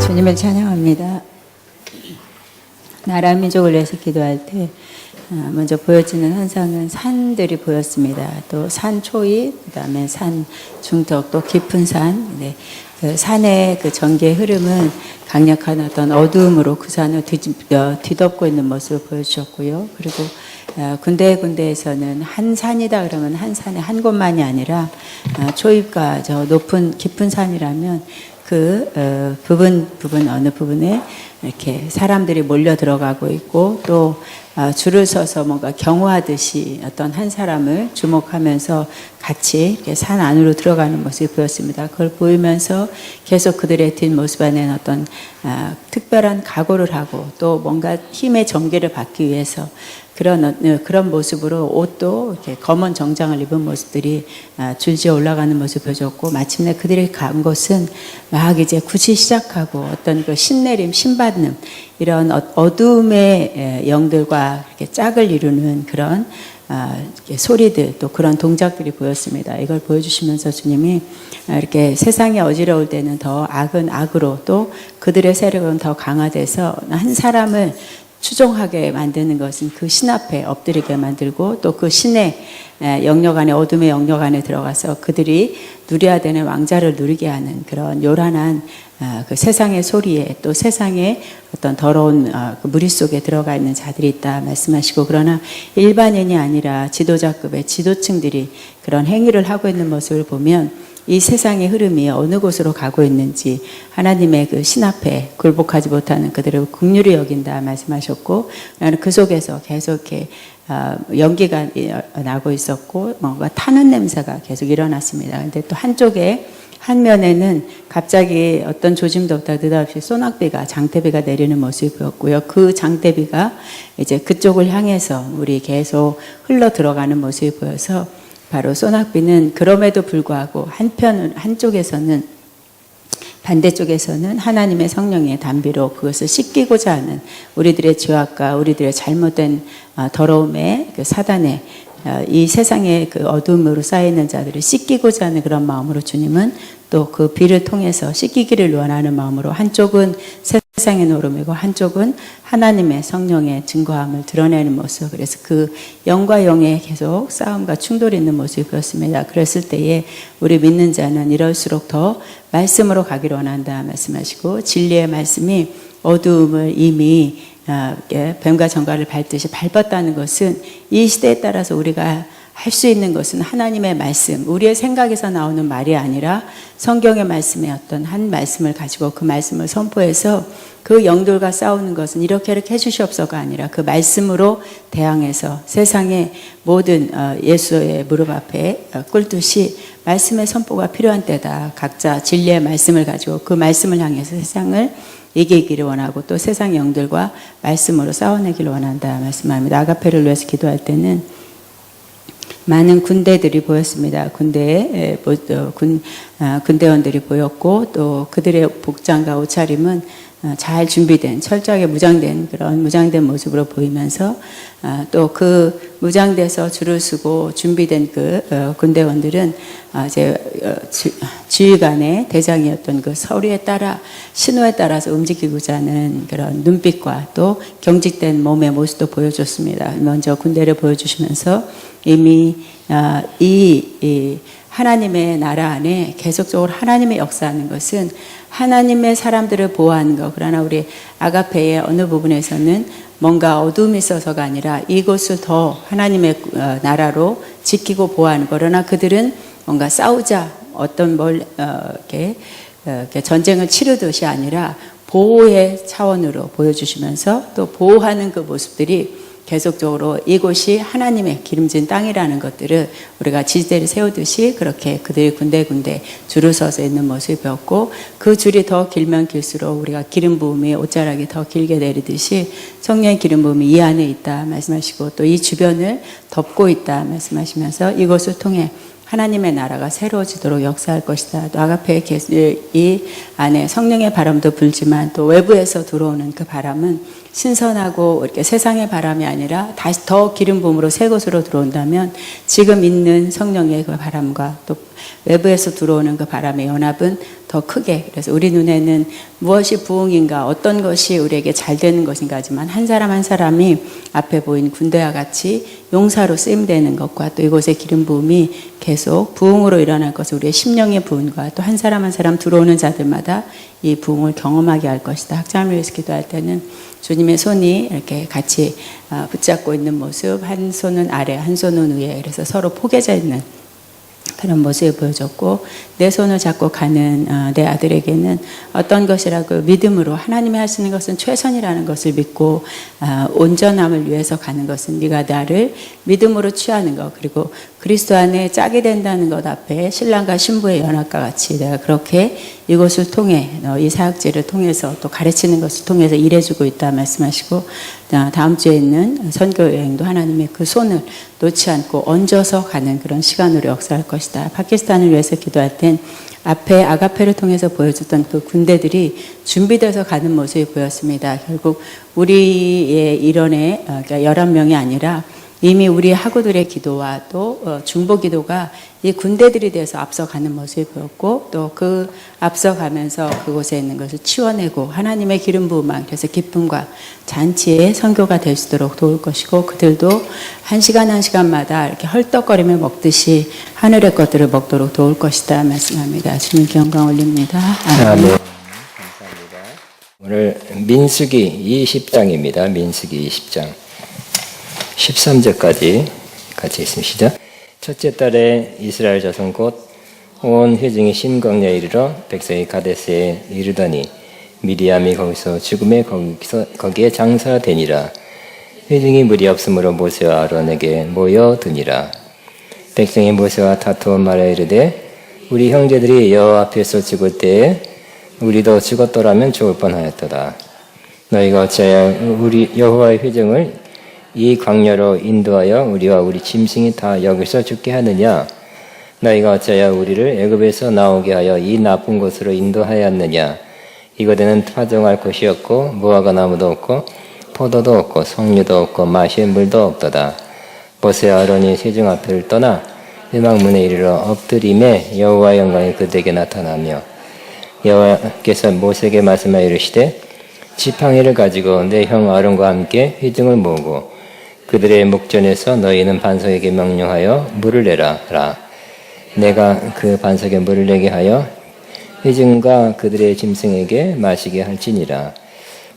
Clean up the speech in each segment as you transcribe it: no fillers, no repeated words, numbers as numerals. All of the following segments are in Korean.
주님을 찬양합니다. 나라 민족을 위해서 기도할 때 먼저 보여지는 환상은 산들이 보였습니다. 또 산 초입, 그다음에 산 중턱, 또 깊은 산. 네. 그 산의 그 전기의 흐름은 강력한 어떤 어두움으로 그 산을 뒤덮고 있는 모습을 보여주셨고요. 그리고 군데군데에서는 한 산이다 그러면 한 산에 한 곳만이 아니라 초입과 저 높은 깊은 산이라면 그 부분 어느 부분에 이렇게 사람들이 몰려 들어가고 있고 또 줄을 서서 뭔가 경호하듯이 어떤 한 사람을 주목하면서 같이 이렇게 산 안으로 들어가는 모습이 보였습니다. 그걸 보이면서 계속 그들의 뒷모습 안에는 어떤 특별한 각오를 하고 또 뭔가 힘의 전개를 받기 위해서 그런 모습으로 옷도 이렇게 검은 정장을 입은 모습들이 줄지어 올라가는 모습을 보여줬고, 마침내 그들이 간 곳은 막 이제 굳이 시작하고 어떤 그 신내림, 신받는 이런 어두움의 영들과 이렇게 짝을 이루는 그런 소리들, 또 그런 동작들이 보였습니다. 이걸 보여주시면서 주님이 이렇게 세상이 어지러울 때는 더 악은 악으로, 또 그들의 세력은 더 강화돼서 한 사람을 추종하게 만드는 것은 그 신 앞에 엎드리게 만들고, 또 그 신의 영역 안에, 어둠의 영역 안에 들어가서 그들이 누려야 되는 왕자를 누리게 하는 그런 요란한 그 세상의 소리에, 또 세상의 어떤 더러운 그 무리 속에 들어가 있는 자들이 있다 말씀하시고, 그러나 일반인이 아니라 지도자급의 지도층들이 그런 행위를 하고 있는 모습을 보면 이 세상의 흐름이 어느 곳으로 가고 있는지 하나님의 그 신 앞에 굴복하지 못하는 그들을 긍휼히 여긴다 말씀하셨고, 나는 그 속에서 계속 이렇게 연기가 나고 있었고 뭔가 타는 냄새가 계속 일어났습니다. 근데 또 한쪽에 한 면에는 갑자기 어떤 조짐도 없다 느닷없이 소낙비가, 장대비가 내리는 모습이 보였고요. 그 장대비가 이제 그쪽을 향해서 물이 계속 흘러 들어가는 모습이 보여서, 바로 소낙비는 그럼에도 불구하고 한쪽에서는, 반대쪽에서는 하나님의 성령의 단비로 그것을 씻기고자 하는 우리들의 죄악과 우리들의 잘못된 더러움의 그 사단의 이 세상의 그 어둠으로 쌓여있는 자들을 씻기고자 하는 그런 마음으로 주님은 또 그 비를 통해서 씻기기를 원하는 마음으로 한쪽은 세상의 노름이고 한쪽은 하나님의 성령의 증거함을 드러내는 모습, 그래서 그 영과 영의 계속 싸움과 충돌이 있는 모습이 보였습니다. 그랬을 때에 우리 믿는 자는 이럴수록 더 말씀으로 가기를 원한다 말씀하시고, 진리의 말씀이 어두움을 이미 뱀과 정갈을 밟듯이 밟았다는 것은, 이 시대에 따라서 우리가 할 수 있는 것은 하나님의 말씀, 우리의 생각에서 나오는 말이 아니라 성경의 말씀의 어떤 한 말씀을 가지고 그 말씀을 선포해서 그 영들과 싸우는 것은 이렇게 해주시옵소서가 아니라 그 말씀으로 대항해서 세상의 모든 예수의 무릎 앞에 꿇듯이 말씀의 선포가 필요한 때다. 각자 진리의 말씀을 가지고 그 말씀을 향해서 세상을 이기기를 원하고 또 세상 영들과 말씀으로 싸워내기를 원한다 말씀합니다. 아가페를 위해서 기도할 때는 많은 군대들이 보였습니다. 군대원들이 보였고, 또 그들의 복장과 옷차림은 잘 준비된, 철저하게 무장된 그런 무장된 모습으로 보이면서, 또 그 무장돼서 줄을 서고 준비된 그 군대원들은 이제 지휘관의 대장이었던 그 서류에 따라, 신호에 따라서 움직이고자 하는 그런 눈빛과 또 경직된 몸의 모습도 보여줬습니다. 먼저 군대를 보여주시면서 이미 이 하나님의 나라 안에 계속적으로 하나님의 역사하는 것은 하나님의 사람들을 보호하는 것, 그러나 우리 아가페의 어느 부분에서는 뭔가 어둠이 있어서가 아니라 이곳을 더 하나님의 나라로 지키고 보호하는 것, 그러나 그들은 뭔가 싸우자, 어떤 이렇게 전쟁을 치르듯이 아니라 보호의 차원으로 보여주시면서 또 보호하는 그 모습들이 계속적으로 이곳이 하나님의 기름진 땅이라는 것들을 우리가 지지대를 세우듯이 그렇게 그들이 군데군데 줄을 서서 있는 모습이 보였고, 그 줄이 더 길면 길수록 우리가 기름 부음이 옷자락이 더 길게 내리듯이 성령의 기름 부음이 이 안에 있다 말씀하시고, 또 이 주변을 덮고 있다 말씀하시면서 이것을 통해 하나님의 나라가 새로워지도록 역사할 것이다. 또 아가페의 이 안에 성령의 바람도 불지만 또 외부에서 들어오는 그 바람은 신선하고 이렇게 세상의 바람이 아니라 다시 더 기름 부음으로 새 것으로 들어온다면 지금 있는 성령의 그 바람과 또 외부에서 들어오는 그 바람의 연합은 더 크게, 그래서 우리 눈에는 무엇이 부흥인가, 어떤 것이 우리에게 잘 되는 것인가 하지만 한 사람 한 사람이 앞에 보인 군대와 같이 용사로 쓰임되는 것과 또 이곳의 기름 부음이 계속 부흥으로 일어날 것을 우리의 심령의 부흥과 또 한 사람 한 사람 들어오는 자들마다 이 부흥을 경험하게 할 것이다. 학자를 위해서 기도할 때는 주님의 손이 이렇게 같이 붙잡고 있는 모습, 한 손은 아래, 한 손은 위에, 그래서 서로 포개져 있는 그런 모습을 보여줬고, 내 손을 잡고 가는 내 아들에게는 어떤 것이라고 믿음으로 하나님이 하시는 것은 최선이라는 것을 믿고 온전함을 위해서 가는 것은 네가 나를 믿음으로 취하는 것, 그리고 그리스도 안에 짝이 된다는 것 앞에 신랑과 신부의 연합과 같이 내가 그렇게 이곳을 통해 이 사역지를 통해서 또 가르치는 것을 통해서 일해주고 있다 말씀하시고, 다음 주에 있는 선교 여행도 하나님의 그 손을 놓지 않고 얹어서 가는 그런 시간으로 역사할 것이다. 파키스탄을 위해서 기도할 땐 앞에 아가페를 통해서 보여줬던 그 군대들이 준비돼서 가는 모습이 보였습니다. 결국 우리의 일원의 그러니까 11명이 아니라 이미 우리 학우들의 기도와 또 중보 기도가 이 군대들이 돼서 앞서가는 모습이 보였고, 또 그 앞서가면서 그곳에 있는 것을 치워내고 하나님의 기름 부음만, 그래서 기쁨과 잔치의 선교가 될 수 있도록 도울 것이고, 그들도 한 시간 한 시간마다 이렇게 헐떡거리며 먹듯이 하늘의 것들을 먹도록 도울 것이다 말씀합니다. 주님께 영광 올립니다. 아멘. 감사합니다. 오늘 민수기 20장입니다. 민수기 20장 13절까지 같이 있습니다. 시작. 첫째 달에 이스라엘 자손 곧 온 회중이 신광야에 이르러 백성이 가데스에 이르더니 미리암이 거기서 죽음에 거기에 장사되니라. 회중이 물이 없으므로 모세와 아론에게 모여드니라. 백성이 모세와 다투어 말하여 이르되 우리 형제들이 여호와 앞에서 죽을 때에 우리도 죽었더라면 좋을 뻔하였도다. 너희가 어찌하여 우리 여호와의 회중을 이 광야로 인도하여 우리와 우리 짐승이 다 여기서 죽게 하느냐? 너희가 어찌하여 우리를 애굽에서 나오게 하여 이 나쁜 곳으로 인도하였느냐? 이곳에는 파종할 곳이 없고 무화과 나무도 없고 포도도 없고 석류도 없고 마실 물도 없도다. 모세와 아론이 회중 앞을 떠나 회막문에 이르러 엎드림에 여호와의 영광이 그들에게 나타나며 여호와께서 모세에게 말씀하여 이르시되 지팡이를 가지고 내 형 아론과 함께 회중을 모으고 그들의 목전에서 너희는 반석에게 명령하여 물을 내라. 내가 그 반석에 물을 내게 하여 회중과 그들의 짐승에게 마시게 할지니라.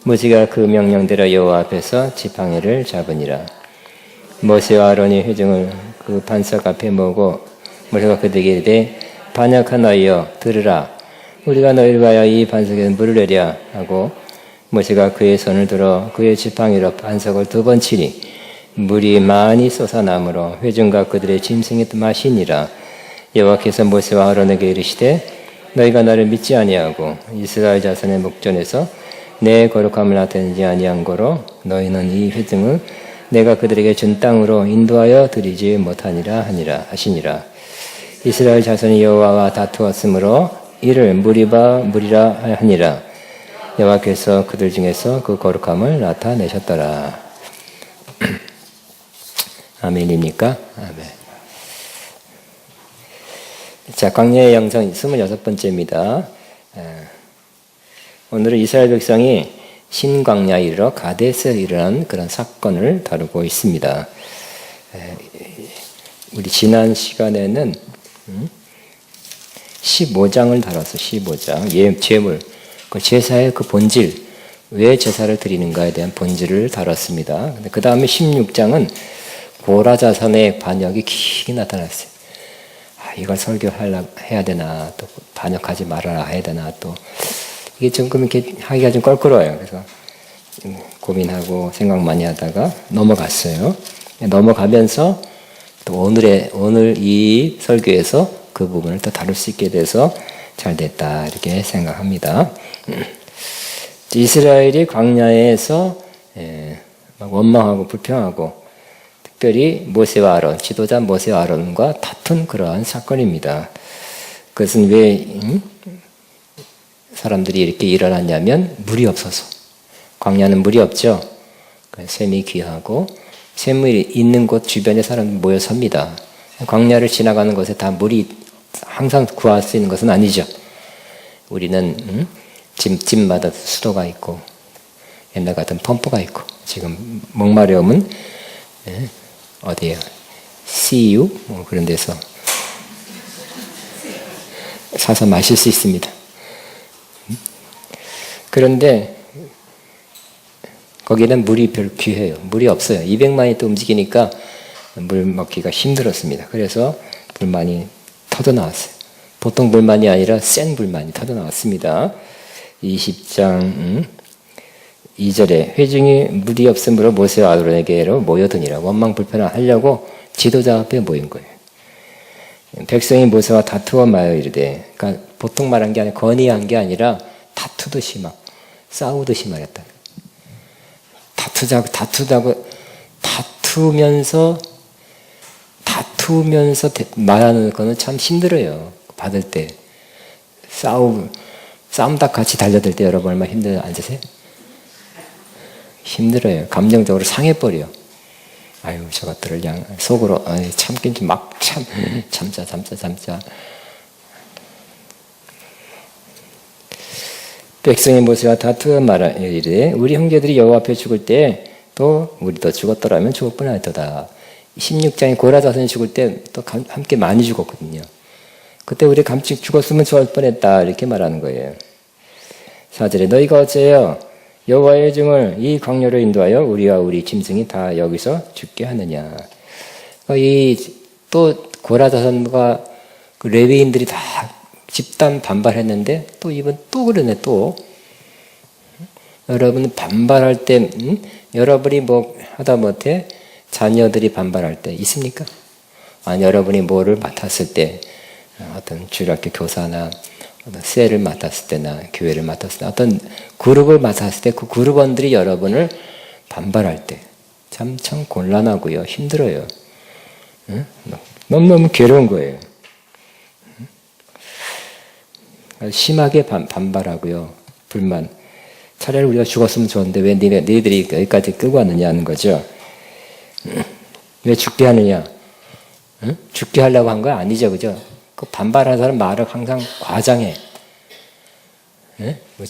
모세가 그 명령대로 여호와 앞에서 지팡이를 잡으니라. 모세와 아론이 회중을 그 반석 앞에 모으고 모세가 그들에게 이르되 반역한 너희여 들으라. 우리가 너희를 위하여 이 반석에 물을 내랴 하고 모세가 그의 손을 들어 그의 지팡이로 반석을 2번 치니 물이 많이 솟아나므로 회중과 그들의 짐승이 마시니라. 여호와께서 모세와 아론에게 이르시되 너희가 나를 믿지 아니하고 이스라엘 자손의 목전에서 내 거룩함을 나타내지 아니한 거로 너희는 이 회중을 내가 그들에게 준 땅으로 인도하여 드리지 못하니라 하시니라. 이스라엘 자손이 여호와와 다투었으므로 이를 무리라 하니라. 여호와께서 그들 중에서 그 거룩함을 나타내셨더라. 아멘입니까? 아멘. 자, 광야의 영성 26번째입니다. 오늘은 이스라엘 백성이 신광야에 이르러 가데스에 일어난 그런 사건을 다루고 있습니다. 우리 지난 시간에는 15장을 다뤘어. 15장. 제물, 그 제사의 그 본질, 왜 제사를 드리는가에 대한 본질을 다뤘습니다. 그 다음에 16장은 고라 자손의 반역이 길게 나타났어요. 이걸 설교해야 되나, 또 반역하지 말아라 해야 되나, 또 이게 조금 이렇게 하기가 좀 껄끄러워요. 그래서 고민하고 생각 많이 하다가 넘어갔어요. 넘어가면서 또 오늘 이 설교에서 그 부분을 또 다룰 수 있게 돼서 잘 됐다 이렇게 생각합니다. 이스라엘이 광야에서 막 원망하고 불평하고 특별히 모세와 아론, 지도자 모세와 아론과 다툰 그러한 사건입니다. 그것은 왜 사람들이 이렇게 일어났냐면 물이 없어서 광야는 물이 없죠. 샘이 귀하고 샘물이 있는 곳 주변에 사람들이 모여 섭니다. 광야를 지나가는 곳에 다 물이 항상 구할 수 있는 것은 아니죠. 우리는 집마다 수도가 있고 옛날 같은 펌프가 있고 지금 목마려움은 어디에요? CU 뭐 그런 데서 사서 마실 수 있습니다. 그런데 거기는 물이 별 귀해요. 물이 없어요. 200만이 또 움직이니까 물 먹기가 힘들었습니다. 그래서 불만이 터져나왔어요. 보통 불만이 아니라 센 불만이 터져나왔습니다. 20장 2절에 회중이 물이 없으므로 모세와 아론에게로 모여드니라. 원망 불편을 하려고 지도자 앞에 모인 거예요. 백성이 모세와 다투어 말하여 이르되, 그러니까 보통 말한 게 아니라 건의한 게 아니라 다투듯이 막 싸우듯이 말했다. 다투면서 말하는 거는 참 힘들어요. 받을 때 싸움닭 같이 달려들 때 여러분 얼마나 힘들어요? 앉으세요. 힘들어요. 감정적으로 상해버려. 아유 저것들을 그냥 속으로 참긴 좀 막 참자. 백성의 모세와 다투어 말하이르되 우리 형제들이 여호와 앞에 죽을 때 또 우리도 죽었더라면 죽을 뻔하였도다. 16장에 고라 자손이 죽을 때 또 함께 많이 죽었거든요. 그때 우리 감찍 죽었으면 좋을 뻔했다 이렇게 말하는 거예요. 4절에 너희가 어째요 여호와의 증을 이 광야로 인도하여 우리와 우리 짐승이 다 여기서 죽게 하느냐. 또 고라 자손과 그 레위인들이 다 집단 반발했는데 또 이번 또 그러네 또. 여러분 반발할 때 여러분이 뭐 하다 못해 자녀들이 반발할 때 있습니까? 아니 여러분이 뭐를 맡았을 때 어떤 주일학교 교사나 어떤 셀을 맡았을 때나 교회를 맡았을 때 어떤 그룹을 맡았을 때 그 그룹원들이 여러분을 반발할 때 참 곤란하고요 힘들어요. 너무너무 괴로운 거예요. 심하게 반발하고요 불만. 차라리 우리가 죽었으면 좋은데 왜 너희들이 여기까지 끌고 왔느냐는 거죠. 왜 죽게 하느냐? 죽게 하려고 한 거 아니죠, 그죠? 그 반발하는 사람 말을 항상 과장해. 뭐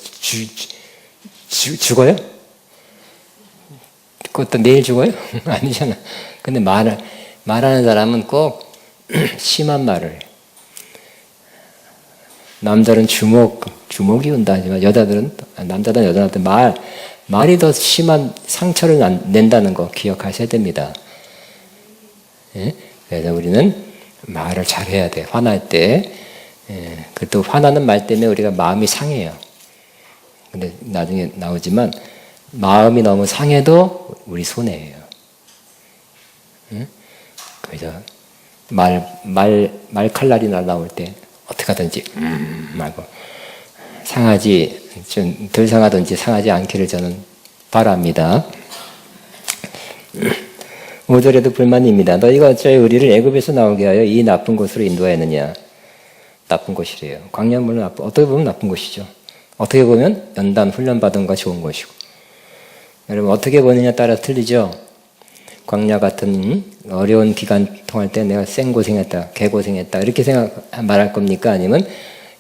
죽어요? 그것도 내일 죽어요? 아니잖아. 근데 말하는 사람은 꼭 심한 말을 해. 남자는 주먹이 온다 하지만 남자든 여자든 말이 더 심한 상처를 낸다는 거 기억하셔야 됩니다. 예? 그래서 우리는 말을 잘해야 돼. 화날 때. 또 화나는 말 때문에 우리가 마음이 상해요. 근데 나중에 나오지만 마음이 너무 상해도 우리 손해예요. 그래서 말칼날이 날라올 때 어떻게 하든지 말고 상하지 좀 덜 상하든지 상하지 않기를 저는 바랍니다. 5절에도 불만입니다. 너희가 어찌하여 우리를 애굽에서 나오게 하여 이 나쁜 곳으로 인도하였느냐. 나쁜 곳이래요. 광야는 물론 어떻게 보면 나쁜 곳이죠. 어떻게 보면 연단 훈련받은 거 좋은 것이고. 여러분 어떻게 보느냐에 따라 틀리죠. 광야 같은 어려운 기간 통할 때 내가 생고생했다, 개고생했다 이렇게 말할 겁니까? 아니면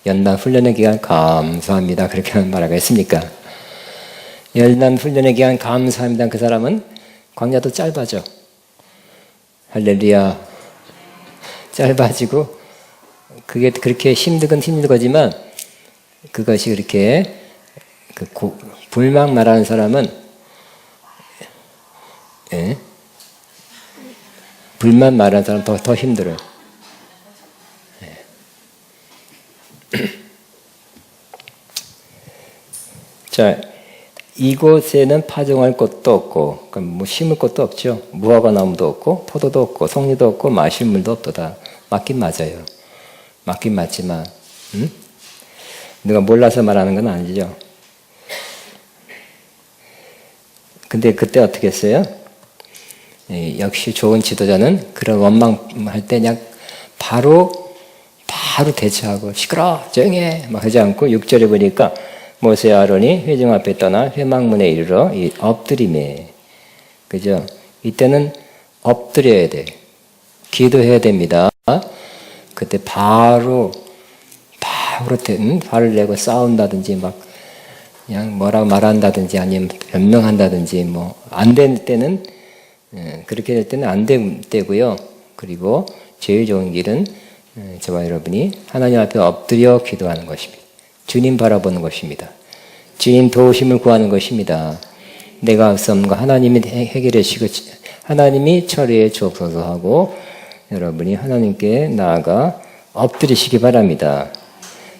연단 훈련의 기간 감사합니다 그렇게 말하겠습니까? 연단 훈련의 기간 감사합니다. 그 사람은 광야도 짧아져. 할렐루야. 짧아지고 그게 그렇게 힘든 거지만 그것이 그렇게 불만 말하는 사람은 불만 말하는 사람 더 힘들어요. 자, 이곳에는 파종할 곳도 없고, 뭐 심을 곳도 없죠. 무화과 나무도 없고, 포도도 없고, 송이도 없고, 마실 물도 없도다. 맞긴 맞아요. 맞긴 맞지만, 누가 몰라서 말하는 건 아니죠. 근데 그때 어떻게 했어요? 역시 좋은 지도자는 그런 원망할 때 그냥 바로 대처하고 시끄러 조용히 해 막 하지 않고 6절에 보니까 모세 아론이 회중 앞에 떠나 회막문에 이르러 엎드리매. 그죠? 이때는 엎드려야 돼. 기도해야 됩니다. 그때 바로 화를 내고 싸운다든지 막 그냥 뭐라고 말한다든지 아니면 변명한다든지 뭐 안 될 때는 그렇게 될 때는 안 되고요. 그리고 제일 좋은 길은 저와 여러분이 하나님 앞에 엎드려 기도하는 것입니다. 주님 바라보는 것입니다. 주님 도우심을 구하는 것입니다. 내가 없는 거 하나님이 해결해 주시고 하나님이 처리해 주옵소서 하고 여러분이 하나님께 나아가 엎드리시기 바랍니다.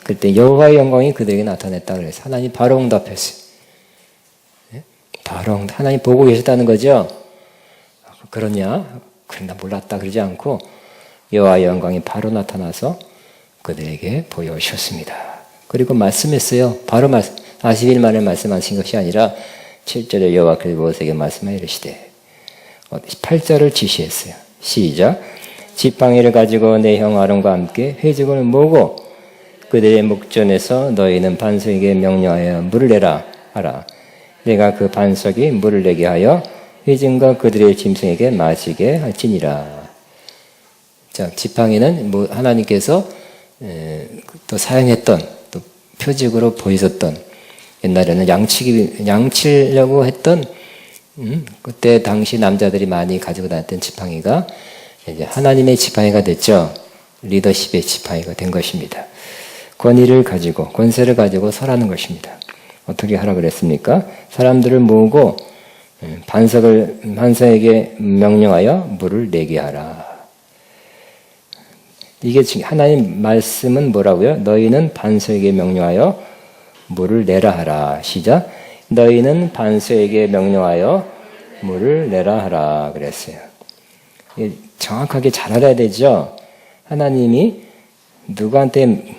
그때 여호와의 영광이 그들에게 나타났다 그래서 하나님 바로 응답했어요. 바로 하나님 보고 계셨다는 거죠. 그러냐? 그러나 몰랐다 그러지 않고 여호와의 영광이 바로 나타나서 그들에게 보여주셨습니다. 그리고 말씀했어요. 바로 40일 만에 말씀하신 것이 아니라 7절에 여호와께서 모세에게 말씀하여 이르시되 8절을 지시했어요. 시작. 지팡이를 가지고 내 형 아론과 함께 회중을 모으고 그들의 목전에서 너희는 반석에게 명령하여 물을 내라 하라. 내가 그 반석이 물을 내게 하여 회중과 그들의 짐승에게 마시게 할지니라. 자, 지팡이는 하나님께서 또 사용했던 또 표적으로 보이셨던 옛날에는 양치려고 했던 그때 당시 남자들이 많이 가지고 다녔던 지팡이가 이제 하나님의 지팡이가 됐죠. 리더십의 지팡이가 된 것입니다. 권위를 가지고 권세를 가지고 설하는 것입니다. 어떻게 하라 그랬습니까? 사람들을 모으고 반석에게 명령하여 물을 내게 하라. 이게 하나님 말씀은 뭐라고요? 너희는 반석에게 명령하여 물을 내라 하라. 시작. 너희는 반석에게 명령하여 물을 내라 하라 그랬어요. 정확하게 잘 알아야 되죠. 하나님이 누구한테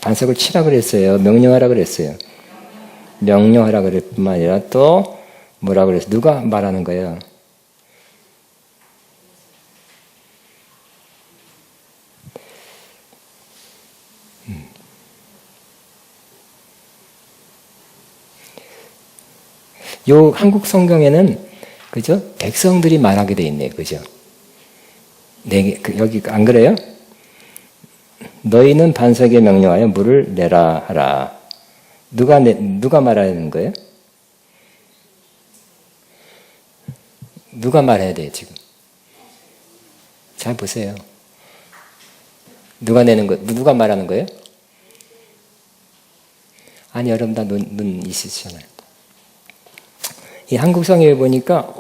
반석을 치라 그랬어요. 명령하라 그랬어요. 명령하라 그럴 뿐만 아니라 또 뭐라 그랬어요? 누가 말하는 거예요? 요 한국 성경에는 그죠? 백성들이 말하게 돼 있네요. 그죠? 여기 안 그래요? 너희는 반석에 명령하여 물을 내라 하라. 누가 말하는 거예요? 누가 말해야 돼요, 지금? 잘 보세요. 누가 말하는 거예요? 아니, 여러분 다 눈 있으시잖아요. 이 한국 성경에 보니까,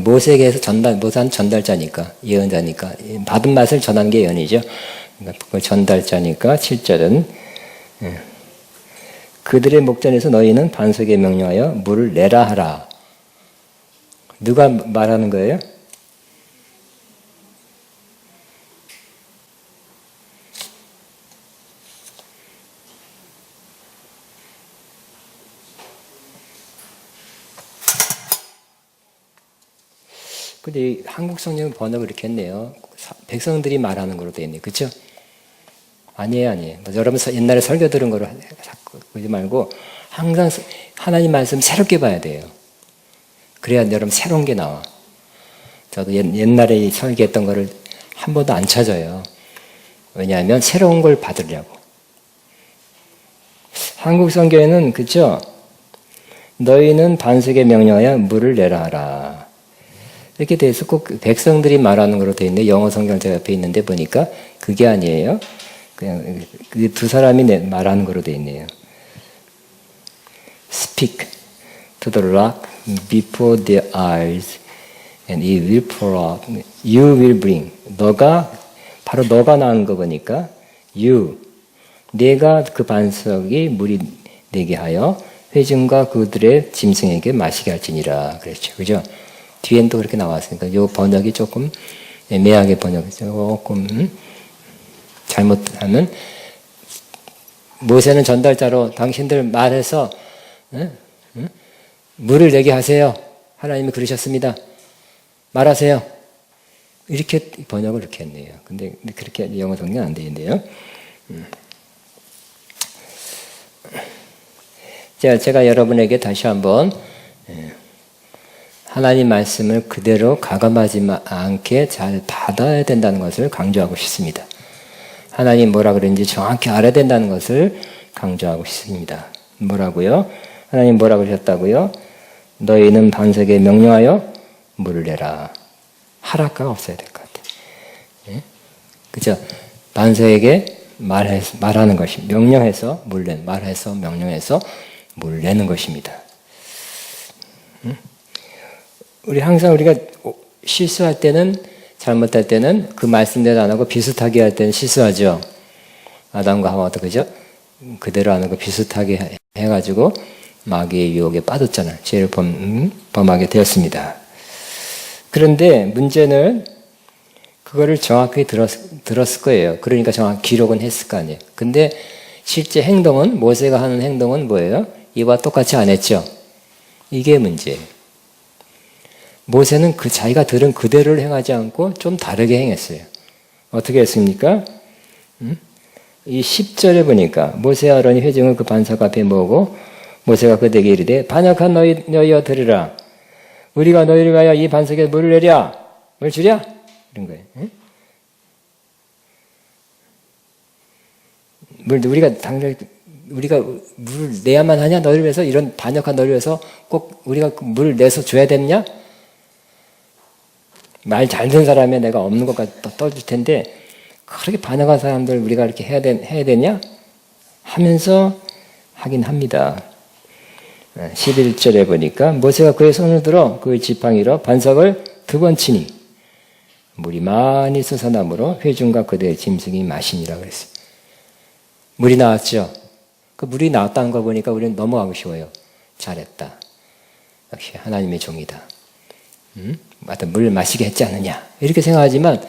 모세에게서 모세는 전달자니까, 예언자니까, 받은 말을 전하는 게 예언이죠. 그러니까 그걸 전달자니까, 7절은, 그들의 목전에서 너희는 반석에 명령하여 물을 내라 하라. 누가 말하는 거예요? 근데 이 한국 성경 번역을 이렇게 했네요. 백성들이 말하는 거로 되어 있네요. 그렇죠? 아니에요. 여러분 옛날에 설교 들은 거로 보지 말고 항상 하나님 말씀 새롭게 봐야 돼요. 그래야 여러분 새로운 게 나와. 저도 옛날에 설교했던 거를 한 번도 안 찾아요. 왜냐하면 새로운 걸 받으려고. 한국 성경에는 그렇죠? 너희는 반석에 명령하여 물을 내라 하라. 이렇게 돼 있어. 꼭 백성들이 말하는 거로 돼 있는데 영어 성경 제가 옆에 있는데 보니까 그게 아니에요. 그냥 그 두 사람이 말하는 거로 돼 있네요. Speak to the rock before their eyes, and it will pour out. You will bring. 바로 너가 나온 거 보니까 내가 그 반석이 물이 내게 하여 회중과 그들의 짐승에게 마시게 할지니라 그랬죠. 그죠? 뒤엔 또 그렇게 나왔으니까 이 번역이 조금 애매하게 조금 잘못하면 모세는 전달자로 당신들 말해서 물을 내게 하세요. 하나님이 그러셨습니다. 말하세요. 이렇게 번역을 이렇게 했네요. 근데 그렇게 영어 성경 안 되어 있네요. 제가 여러분에게 다시 한번 하나님 말씀을 그대로 가감하지 않게 잘 받아야 된다는 것을 강조하고 싶습니다. 하나님 뭐라 그랬는지 정확히 알아야 된다는 것을 강조하고 싶습니다. 뭐라고요? 하나님 뭐라 그러셨다고요? 너희는 반석에 명령하여 물을 내라. 하락가가 없어야 될 것 같아요. 예? 그죠? 반석에게 말하는 것이 명령해서 말해서 명령해서 물을 내는 것입니다. 우리 항상 우리가 실수할 때는 잘못할 때는 그 말씀대로 안 하고 비슷하게 할 때는 실수하죠. 아담과 하와도 그죠? 그대로 안 하고 비슷하게 해가지고 마귀의 유혹에 빠졌잖아요. 죄를 범하게 되었습니다. 그런데 문제는 그거를 정확히 들었을 거예요. 그러니까 정확히 기록은 했을 거 아니에요. 근데 실제 행동은 모세가 하는 행동은 뭐예요? 이와 똑같이 안 했죠. 이게 문제예요. 모세는 자기가 들은 그대로를 행하지 않고 좀 다르게 행했어요. 어떻게 했습니까? 이 10절에 보니까 모세와 아론이 회중을 그 반석 앞에 모으고 모세가 그들에게 이르되 반역한 너희여 들으라. 우리가 너희를 위하여 이 반석에 물을 내랴. 물 주랴? 이런 거예요. 우리가 물을 내야만 하냐? 너희를 위해서 이런 반역한 너희를 위해서 꼭 우리가 물을 내서 줘야 되느냐? 말 잘 듣는 사람에 내가 없는 것까지 떠줄 텐데 그렇게 반역한 사람들 우리가 이렇게 해야 되냐? 하면서 하긴 합니다. 11절에 보니까 모세가 그의 손을 들어 그의 지팡이로 반석을 2번 치니 물이 많이 솟아나므로 회중과 그들의 짐승이 마시니라 그랬어요. 물이 나왔죠. 그 물이 나왔다는 거 보니까 우리는 넘어가고 쉬워요. 잘했다. 역시 하나님의 종이다. 하여튼 물 마시게 했지 않느냐 이렇게 생각하지만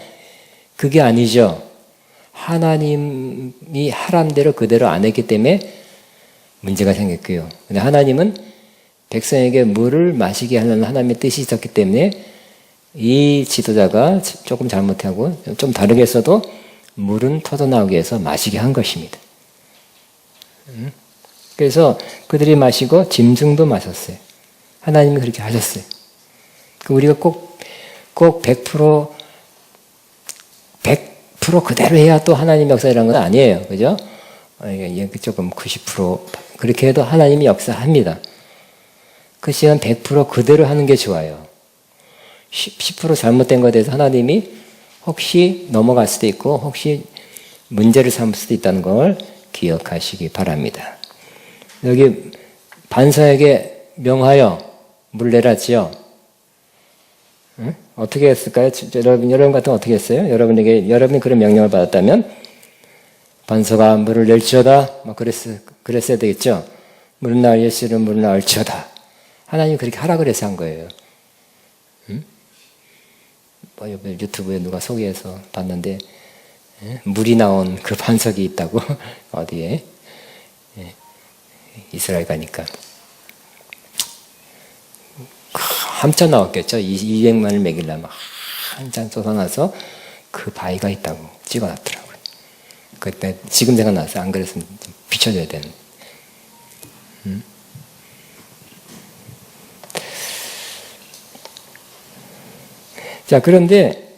그게 아니죠. 하나님이 하란대로 그대로 안 했기 때문에 문제가 생겼고요. 근데 하나님은 백성에게 물을 마시게 하려는 하나님의 뜻이 있었기 때문에 이 지도자가 조금 잘못하고 좀 다르게 했어도 물은 터져나오게 해서 마시게 한 것입니다. 그래서 그들이 마시고 짐승도 마셨어요. 하나님이 그렇게 하셨어요. 우리가 꼭 100% 그대로 해야 또 하나님 역사라는 건 아니에요. 그죠? 조금 90% 그렇게 해도 하나님이 역사합니다. 그 시간 100% 그대로 하는 게 좋아요. 10% 잘못된 것에 대해서 하나님이 혹시 넘어갈 수도 있고 혹시 문제를 삼을 수도 있다는 걸 기억하시기 바랍니다. 여기 반사에게 명하여 물 내라지요. 응? 어떻게 했을까요? 여러분 같으면 어떻게 했어요? 여러분이 그런 명령을 받았다면 반석아 물을 낼지어다 막 그랬어야 되겠죠. 물은 나을 예수는 물은 나을지어다. 하나님이 그렇게 하라 그래서 한 거예요. 응? 유튜브에 누가 소개해서 봤는데 물이 나온 그 반석이 있다고 어디에 이스라엘 가니까 한참 나왔겠죠. 200만을 먹이려면 한참 쏟아나서 그 바위가 있다고 찍어놨더라고요. 그때 지금 생각나서 안 그랬으면 좀 비춰줘야 되는. 자, 그런데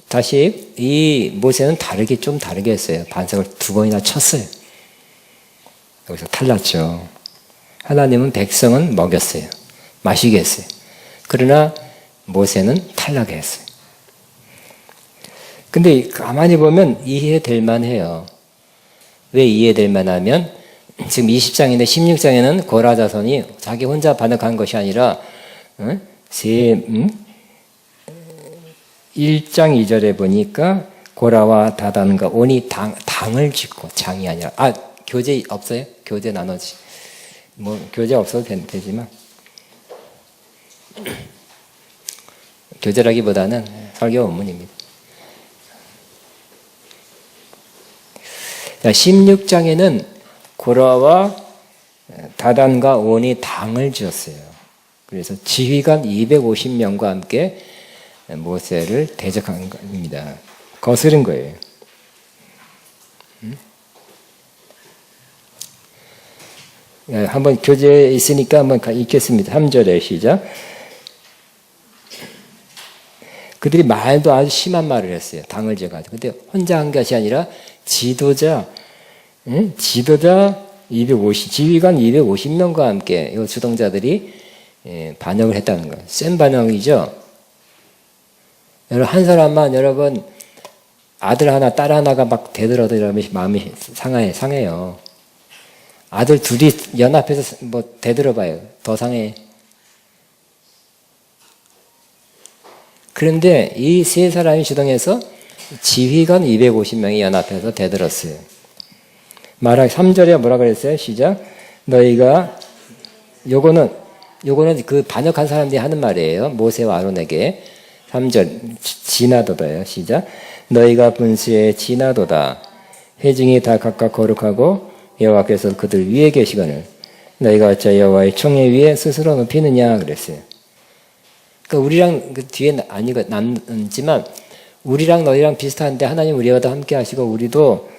다시 이 모세는 좀 다르게 했어요. 반석을 2번이나 쳤어요. 여기서 탈났죠. 하나님은 백성은 먹였어요. 마시게 했어요. 그러나 모세는 탈락을 했어요. 근데 가만히 보면 이해될 만해요. 왜 이해될 만하면 지금 20장인데 16장에는 고라 자손이 자기 혼자 반역한 것이 아니라 1장 2절에 보니까 고라와 다단과 온이 당을 짓고 장이 아니라 교재 없어요? 교재 나눠지. 교재 없어도 되지만 교재라기보다는 설교 원문입니다. 16장에는 고라와 다단과 온이 당을 지었어요. 그래서 지휘관 250명과 함께 모세를 대적한 겁니다. 거스른 거예요. 한번 교재에 있으니까 한번 읽겠습니다. 3절에 시작. 그들이 말도 아주 심한 말을 했어요. 당을 지어가지고. 근데 혼자 한 것이 아니라 지도자 250, 지휘관 250명과 함께 이 주동자들이 반역을 했다는 거예요. 센 반역이죠. 여러분, 한 사람만 여러분 아들 하나, 딸 하나가 막 대들어도 여러분 마음이 상해요. 아들 둘이 연합해서 뭐 대들어봐요. 더 상해. 그런데 이 세 사람이 주동해서 지휘관 250명이 연합해서 대들었어요. 말하기 3절에 뭐라 그랬어요? 시작. 너희가 요거는 그 반역한 사람들이 하는 말이에요. 모세와 아론에게. 3절 지나도다요. 시작. 너희가 분수에 지나도다. 회중이 다 각각 거룩하고 여호와께서 그들 위에 계시거늘 너희가 어찌 여호와의 총회 위에 스스로 높이느냐 그랬어요. 그러니까 우리랑 그 뒤에 남지만 우리랑 너희랑 비슷한데 하나님 우리와 다 함께 하시고 우리도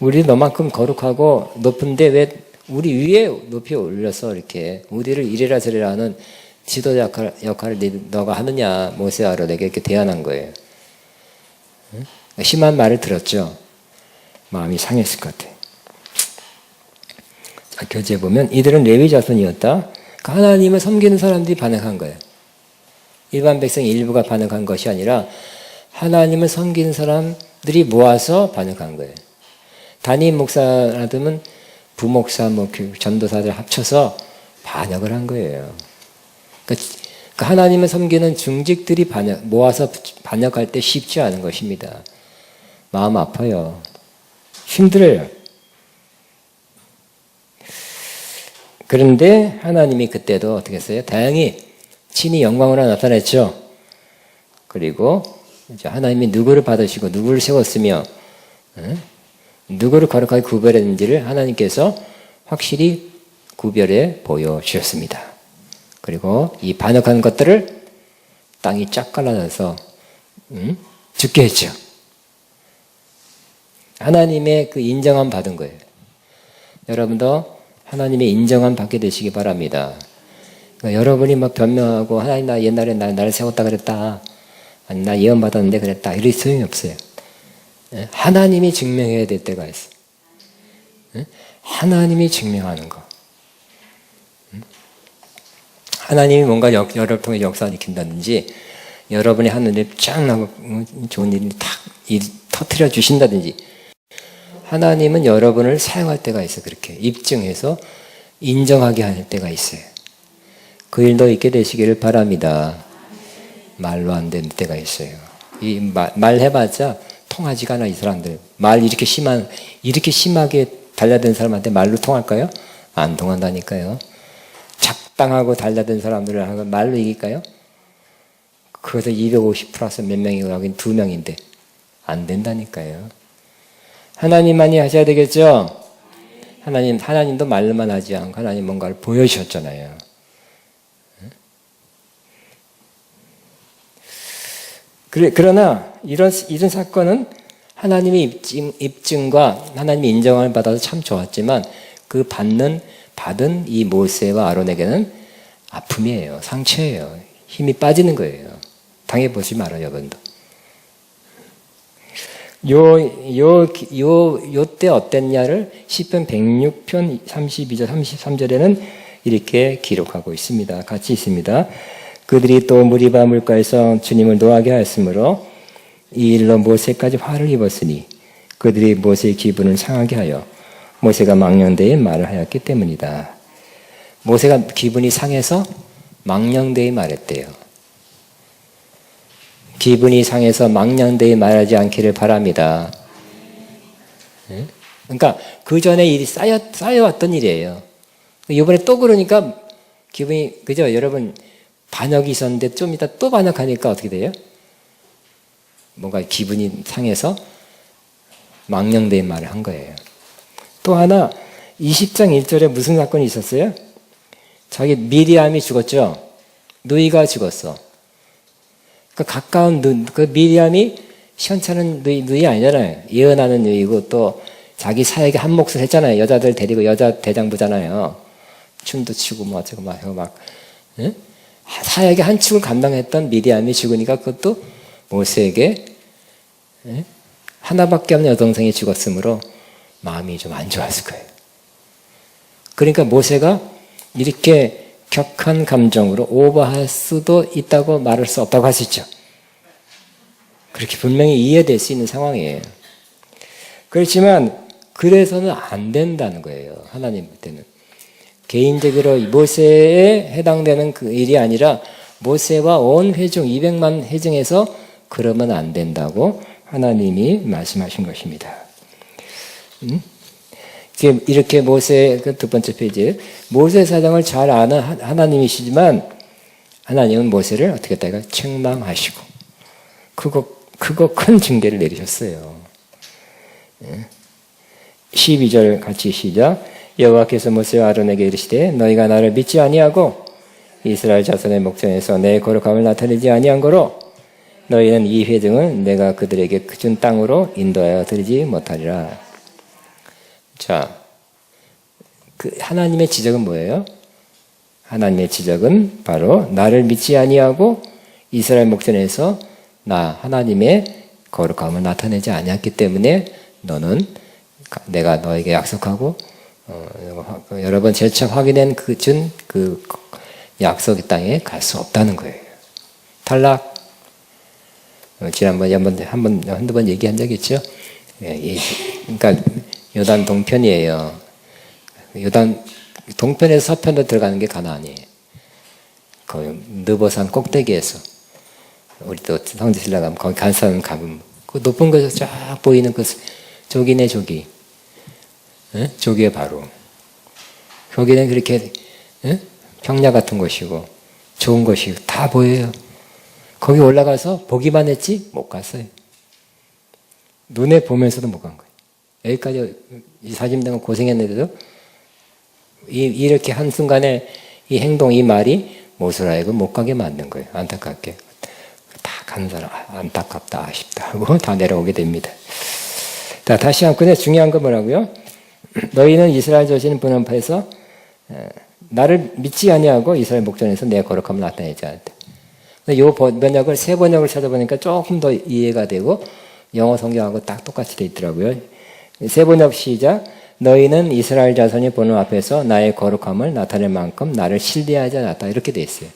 우리 너만큼 거룩하고 높은데 왜 우리 위에 높이 올려서 이렇게 우리를 이래라 저래라 하는 지도 역할을 너가 하느냐 모세와 아론에게 이렇게 대안한 거예요. 심한 말을 들었죠. 마음이 상했을 것 같아요. 자, 교재에 보면 이들은 레위 자손이었다. 그러니까 하나님을 섬기는 사람들이 반응한 거예요. 일반 백성 일부가 반응한 것이 아니라 하나님을 섬기는 사람들이 모아서 반응한 거예요. 담임 목사라면 부목사, 전도사들 합쳐서 반역을 한 거예요. 그러니까 하나님을 섬기는 중직들이 모아서 반역할 때 쉽지 않은 것입니다. 마음 아파요. 힘들어요. 그런데 하나님이 그때도 어떻게 했어요? 다행히 친히 영광으로 나타냈죠. 그리고 이제 하나님이 누구를 받으시고 누구를 세웠으며 누구를 거룩하게 구별했는지를 하나님께서 확실히 구별해 보여주셨습니다. 그리고 이 반역한 것들을 땅이 쫙 갈라져서 죽게 했죠. 하나님의 그 인정함 받은 거예요. 여러분도 하나님의 인정함 받게 되시기 바랍니다. 그러니까 여러분이 막 변명하고 하나님 나 옛날에 나를 세웠다 그랬다. 아니 나 예언 받았는데 그랬다. 이럴 소용이 없어요. 하나님이 증명해야 될 때가 있어요. 하나님이 증명하는 거. 하나님이 뭔가 여러분을 통해 역사를 일으킨다든지 여러분이 하는 일이 쫙 나고 좋은 일이 탁 터뜨려 주신다든지 하나님은 여러분을 사용할 때가 있어요. 그렇게 입증해서 인정하게 할 때가 있어요. 그 일도 있게 되시기를 바랍니다. 말로 안 되는 때가 있어요. 이 말 해봤자 통하지가 않아 이 사람들. 말 이렇게 심하게 달라든 사람한테 말로 통할까요? 안 통한다니까요. 적당하고 달라든 사람들을 말로 이길까요? 그것을 250 플러스 몇 명이고 여긴 2명인데 안 된다니까요. 하나님만이 하셔야 되겠죠? 하나님도 말로만 하지 않고 하나님 뭔가를 보여주셨잖아요. 그러나 이런 사건은 하나님의 입증과 하나님의 인정을 받아서 참 좋았지만 그 받은 이 모세와 아론에게는 아픔이에요. 상처예요. 힘이 빠지는 거예요. 당해보지 말아요, 여러분도. 요때 어땠냐를 시편 106편 32절 33절에는 이렇게 기록하고 있습니다. 같이 있습니다. 그들이 또 무리바 물가에서 주님을 노하게 하였으므로 이 일로 모세까지 화를 입었으니 그들이 모세의 기분을 상하게 하여 모세가 망령되이 말을 하였기 때문이다. 모세가 기분이 상해서 망령되이 말했대요. 기분이 상해서 망령되이 말하지 않기를 바랍니다. 그러니까 그 전에 일이 쌓여왔던 일이에요. 이번에 또 그러니까 기분이 그죠? 여러분 반역이 있었는데 좀 이따 또 반역하니까 어떻게 돼요? 뭔가 기분이 상해서 망령되이 말을 한 거예요. 또 하나 20장 1절에 무슨 사건이 있었어요? 자기 미리암이 죽었죠. 누이가 죽었어. 그 가까운 그 미리암이 시원찮은 누이 아니잖아요. 예언하는 누이고 또 자기 사역에 한 몫을 했잖아요. 여자들 데리고 여자 대장부잖아요. 춤도 추고 뭐 어쩌고 막 하고 막 응? 사역의 한 축을 감당했던 미리암이 죽으니까 그것도 모세에게 응? 하나밖에 없는 여동생이 죽었으므로 마음이 좀 안 좋았을 거예요. 그러니까 모세가 이렇게 격한 감정으로 오버할 수도 있다고 말할 수 없다고 할 수 있죠. 그렇게 분명히 이해될 수 있는 상황이에요. 그렇지만 그래서는 안 된다는 거예요. 하나님한테는. 개인적으로 모세에 해당되는 그 일이 아니라 모세와 온 회중 200만 회중에서 그러면 안 된다고 하나님이 말씀하신 것입니다. 이렇게 모세 그 두 번째 페이지 모세 사정을 잘 아는 하나님이시지만 하나님은 모세를 어떻게 했다가 책망하시고 그거 큰 징계를 내리셨어요. 12절 같이 시작. 여호와께서 모세와 아론에게 이르시되 너희가 나를 믿지 아니하고 이스라엘 자손의 목전에서 내 거룩함을 나타내지 아니한 거로 너희는 이 회중을 내가 그들에게 준 땅으로 인도하여 드리지 못하리라. 자, 그 하나님의 지적은 뭐예요? 하나님의 지적은 바로 나를 믿지 아니하고 이스라엘 목전에서 나 하나님의 거룩함을 나타내지 아니했기 때문에 너는 내가 너에게 약속하고 여러 번 재차 확인한 준 그 약속의 땅에 갈 수 없다는 거예요. 탈락. 지난번에 한두 번 얘기한 적이 있죠. 그러니까 요단 동편이에요. 요단 동편에서 서편으로 들어가는 게 가나안이에요. 그 느보산 꼭대기에서 우리 또 성지신라 가면 거기 간산 가면 그 높은 곳에서 쫙 보이는 그 조기네 조기. 조기에 바로 거기는 그렇게 평야 같은 곳이고 좋은 곳이고 다 보여요. 거기 올라가서 보기만 했지 못 갔어요. 눈에 보면서도 못 간 거예요. 여기까지 이 40년 고생했는데도 이렇게 한순간에 이 행동, 이 말이 모세를 하여금 못 가게 만든 거예요. 안타깝게. 다 가는 사람 안타깝다, 아쉽다 하고 다 내려오게 됩니다. 자, 다시 한번 중요한 건 뭐라고요? 너희는 이스라엘 자손의 분 앞에서 나를 믿지 아니하고 이스라엘 목전에서 내 거룩함을 나타내지 않았다. 이 번역을 세 번역을 찾아보니까 조금 더 이해가 되고 영어 성경하고 딱 똑같이 돼 있더라고요. 세 번역 시작. 너희는 이스라엘 자손이 보는 앞에서 나의 거룩함을 나타낼 만큼 나를 신뢰하지 않았다. 이렇게 돼 있어요.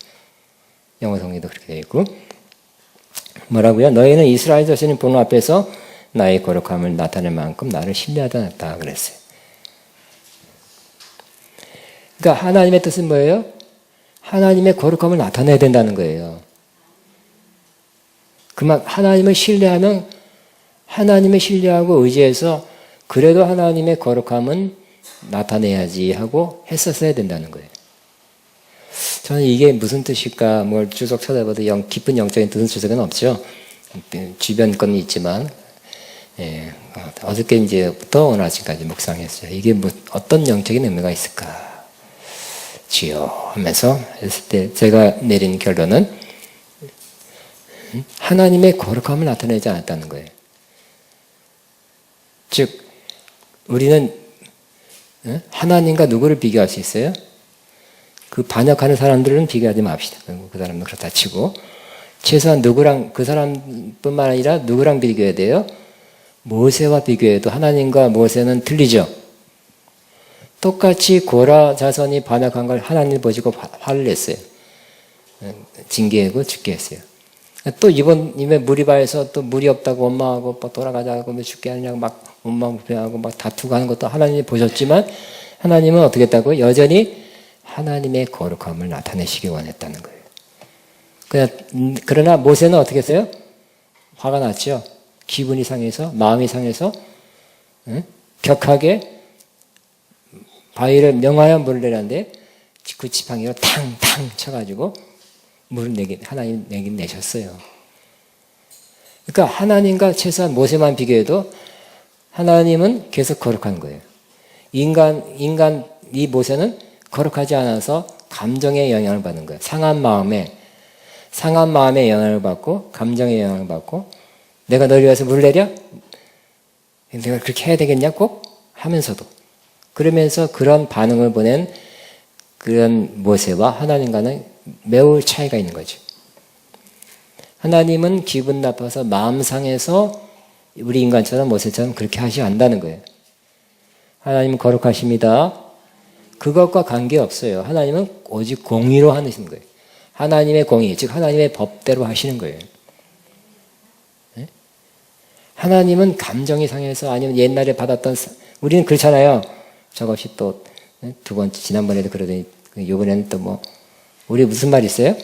영어 성경도 그렇게 돼 있고 뭐라고요? 너희는 이스라엘 자손이 보는 앞에서 나의 거룩함을 나타낼 만큼 나를 신뢰하지 않았다. 그랬어요. 그러니까 하나님의 뜻은 뭐예요? 하나님의 거룩함을 나타내야 된다는 거예요. 그만 하나님을 신뢰하면 하나님을 신뢰하고 의지해서 그래도 하나님의 거룩함은 나타내야지 하고 했었어야 된다는 거예요. 저는 이게 무슨 뜻일까 뭘 주석 찾아봐도 깊은 영적인 뜻은 주석은 없죠. 주변 건 있지만 어저께 이제부터 오늘 아침까지 묵상했어요. 이게 어떤 영적인 의미가 있을까? 지요 하면서 했을 때 제가 내린 결론은 하나님의 거룩함을 나타내지 않았다는 거예요. 즉 우리는 하나님과 누구를 비교할 수 있어요? 그 반역하는 사람들은 비교하지 맙시다. 그 사람은 그렇다 치고 최소한 누구랑 그 사람뿐만 아니라 누구랑 비교해야 돼요? 모세와 비교해도 하나님과 모세는 틀리죠. 똑같이 고라 자손이 반역한 걸 하나님 보시고 화를 냈어요. 징계하고 죽게 했어요. 또 이번에 무리바에서 또 물이 없다고 원망하고 뭐 돌아가자고 뭐 죽게 하느냐고 막 원망부패하고 막 다투고 하는 것도 하나님이 보셨지만 하나님은 어떻게 했다고요? 여전히 하나님의 거룩함을 나타내시기 원했다는 거예요. 그러나 모세는 어떻게 했어요? 화가 났죠. 기분이 상해서 마음이 상해서 격하게 바위를 명하여 물을 내렸는데 그 지팡이로 탕탕 쳐가지고 물을 하나님 내셨어요. 그러니까 하나님과 최소한 모세만 비교해도 하나님은 계속 거룩한 거예요. 인간 이 모세는 거룩하지 않아서 감정에 영향을 받는 거예요. 상한 마음에 상한 마음의 영향을 받고 감정의 영향을 받고 내가 너를 위해서 물을 내려? 내가 그렇게 해야 되겠냐 꼭? 하면서도 그러면서 그런 반응을 보낸 그런 모세와 하나님과는 매우 차이가 있는 거죠. 하나님은 기분 나빠서 마음 상해서 우리 인간처럼 모세처럼 그렇게 하지 않는다는 거예요. 하나님은 거룩하십니다. 그것과 관계없어요. 하나님은 오직 공의로 하시는 거예요. 하나님의 공의, 즉 하나님의 법대로 하시는 거예요. 네? 하나님은 감정이 상해서 아니면 옛날에 받았던 우리는 그렇잖아요. 저것이 또 두 번째 지난번에도 그러더니 이번에는 또 뭐 우리 무슨 말 있어요?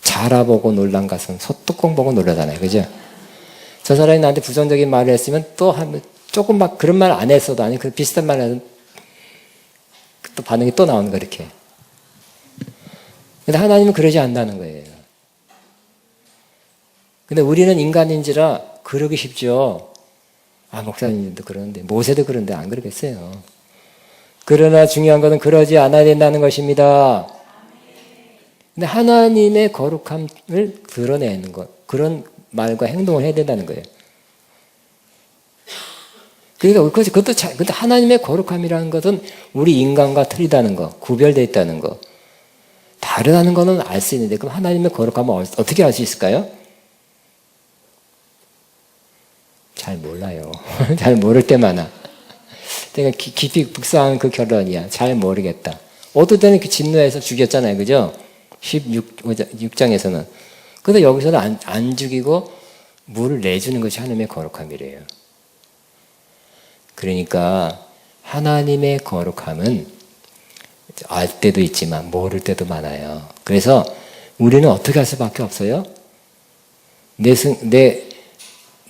자라보고 놀란 것은 소뚜껑 보고 놀라잖아요. 그죠? 저 사람이 나한테 부정적인 말을 했으면 또 한 조금 막 그런 말 안 했어도 아니 그 비슷한 말 하면 또 반응이 또 나오는 거 이렇게. 근데 하나님은 그러지 않는다는 거예요. 근데 우리는 인간인지라 그러기 쉽죠. 아, 목사님도 그러는데, 모세도 그런데 안 그러겠어요. 그러나 중요한 것은 그러지 않아야 된다는 것입니다. 근데 하나님의 거룩함을 드러내는 것, 그런 말과 행동을 해야 된다는 거예요. 그러니까 그것도 하나님의 거룩함이라는 것은 우리 인간과 틀리다는 거, 구별되어 있다는 거, 다르다는 거는 알 수 있는데 그럼 하나님의 거룩함을 어떻게 알 수 있을까요? 잘 몰라요. 잘 모를 때 많아. 내가 깊이 묵상한 그 결론이야. 잘 모르겠다. 어떨 때는 그 진노해서 죽였잖아요. 그죠? 16장에서는. 근데 여기서는 안 죽이고 물을 내주는 것이 하나님의 거룩함이래요. 그러니까 하나님의 거룩함은 알 때도 있지만 모를 때도 많아요. 그래서 우리는 어떻게 할 수밖에 없어요?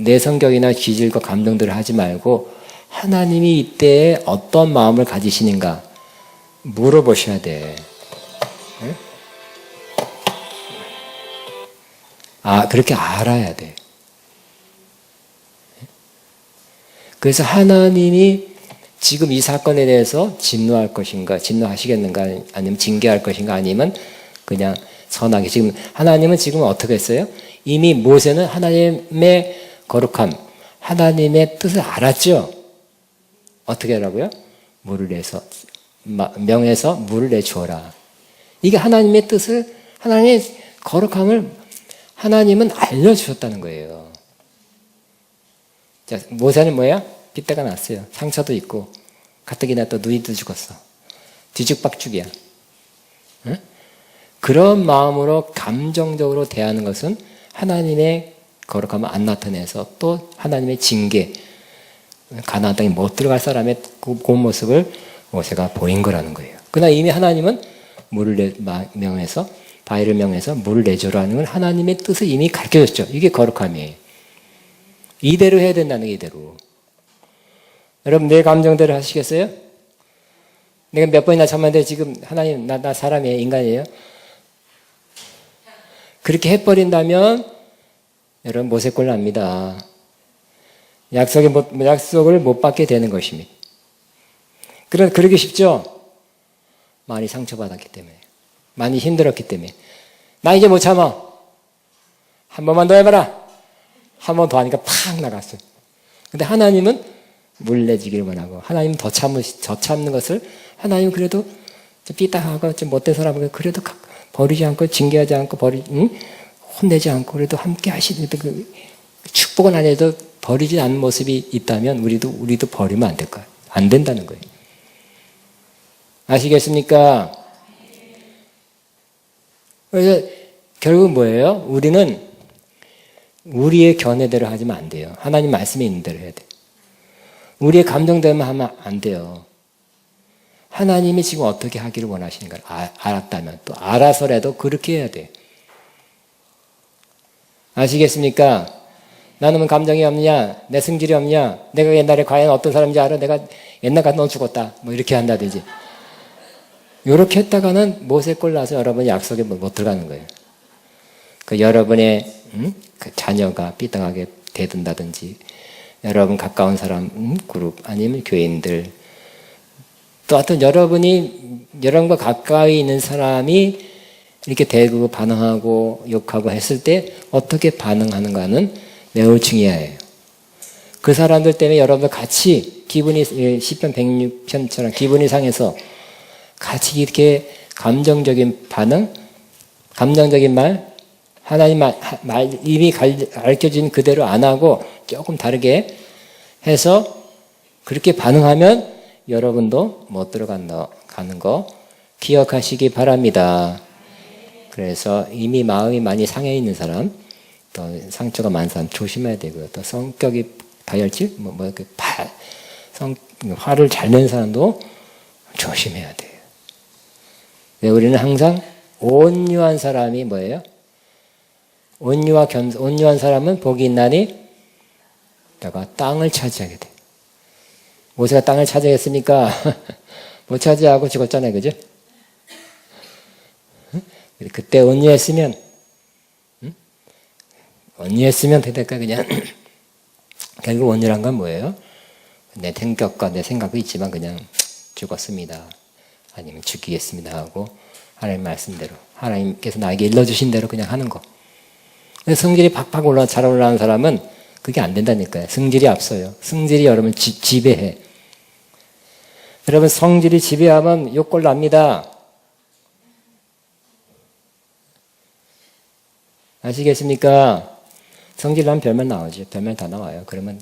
내 성격이나 기질과 감정들을 하지 말고 하나님이 이때에 어떤 마음을 가지시는가 물어보셔야 돼. 네? 그렇게 알아야 돼. 그래서 하나님이 지금 이 사건에 대해서 진노할 것인가, 진노하시겠는가, 아니면 징계할 것인가, 아니면 그냥 선하게. 지금 하나님은 지금 어떻게 했어요? 이미 모세는 하나님의 거룩함, 하나님의 뜻을 알았죠? 어떻게 하라고요? 물을 내서, 명해서 물을 내주어라. 이게 하나님의 뜻을, 하나님의 거룩함을 하나님은 알려주셨다는 거예요. 자, 모세는 뭐야? 핏대가 났어요. 상처도 있고, 가뜩이나 또 누이도 죽었어. 뒤죽박죽이야. 응? 그런 마음으로 감정적으로 대하는 것은 하나님의 거룩함을 안 나타내서 또 하나님의 징계, 가나안 땅에 못 들어갈 사람의 그 모습을 모세가 보인 거라는 거예요. 그러나 이미 하나님은 물을 명해서 바위를 명해서 물을 내주라는 건 하나님의 뜻을 이미 가르쳐줬죠. 이게 거룩함이에요. 이대로 해야 된다는 게 이대로. 여러분 내 감정대로 하시겠어요? 내가 몇 번이나 참았는데 지금 하나님 나 사람이에요? 인간이에요? 그렇게 해버린다면 여러분 모세꼴 납니다. 약속을 못 받게 되는 것입니다. 그러기 쉽죠? 많이 상처받았기 때문에, 많이 힘들었기 때문에. 나 이제 못 참아. 한 번만 더 해봐라. 한 번 더 하니까 팍 나갔어요. 근데 하나님은 물 내주기를 원하고, 하나님은 더 참는 것을, 하나님 그래도 좀 삐딱하고 좀 못된 사람을 그래도 버리지 않고, 징계하지 않고, 혼내지 않고, 그래도 함께 하시는 그 축복은 안 해도 버리지 않는 모습이 있다면 우리도 버리면 안 될까요? 안 된다는 거예요. 아시겠습니까? 그래서 결국 뭐예요? 우리는 우리의 견해대로 하면 안 돼요. 하나님 말씀에 있는 대로 해야 돼요. 우리의 감정대로만 하면 안 돼요. 하나님이 지금 어떻게 하기를 원하시는가 알았다면 또 알아서라도 그렇게 해야 돼요. 아시겠습니까? 나는 감정이 없냐? 내 성질이 없냐? 내가 옛날에 과연 어떤 사람인지 알아? 내가 옛날 같은 넌 죽었다. 뭐 이렇게 한다든지. 이렇게 했다가는 모세 꼴 나서 여러분 약속에 못 들어가는 거예요. 그 여러분의 그 자녀가 삐딱하게 대든다든지, 여러분 가까운 사람 그룹 아니면 교인들, 또 하여튼 여러분과 가까이 있는 사람이 이렇게 대고 반응하고 욕하고 했을 때 어떻게 반응하는가는 매우 중요해요. 그 사람들 때문에 여러분들 같이 기분이 시편 106편처럼 기분이 상해서 같이 이렇게 감정적인 반응, 감정적인 말, 하나님 말 이미 가르쳐진 그대로 안 하고 조금 다르게 해서 그렇게 반응하면 여러분도 못 들어가는 거 기억하시기 바랍니다. 그래서 이미 마음이 많이 상해 있는 사람, 또 상처가 많은 사람 조심해야 되고요. 또 성격이 다혈질, 화를 잘 내는 사람도 조심해야 돼요. 네, 우리는 항상 온유한 사람이 뭐예요? 온유한 사람은 복이 있나니 내가 땅을 차지하게 돼. 모세가 땅을 차지했으니까 못 차지하고 죽었잖아요, 그죠? 그때 온유했으면 되니까 그냥 결국 온유란 건 뭐예요? 내 성격과 내 생각도 있지만 그냥 죽었습니다. 아니면 죽이겠습니다 하고 하나님 말씀대로 하나님께서 나에게 일러주신 대로 그냥 하는 거. 성질이 팍팍 잘 올라가는 사람은 그게 안 된다니까요. 성질이 앞서요. 성질이 여러분 지배해. 여러분 성질이 지배하면 욕골 납니다. 아시겠습니까? 성질 나면 별말 나오죠. 별말 다 나와요. 그러면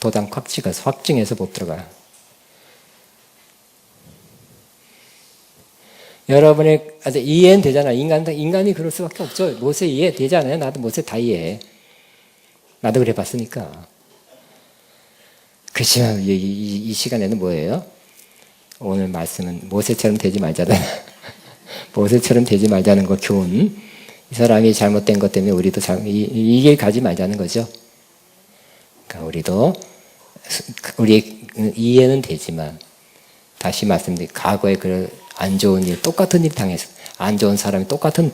도장 확증해서 못 들어가요. 여러분의 이해는 되잖아. 인간이 그럴 수밖에 없죠. 모세 이해 되잖아요. 나도 모세 다 이해해. 나도 그래 봤으니까. 그렇지만 이 시간에는 뭐예요? 오늘 말씀은 모세처럼 되지 말자는 모세처럼 되지 말자는 거 교훈. 이 사람이 잘못된 것 때문에 우리도 이 길 가지 말자는 거죠. 그러니까 우리 이해는 되지만 다시 말씀드린 과거에 그 안 좋은 일, 똑같은 일 당해서 안 좋은 사람이 똑같은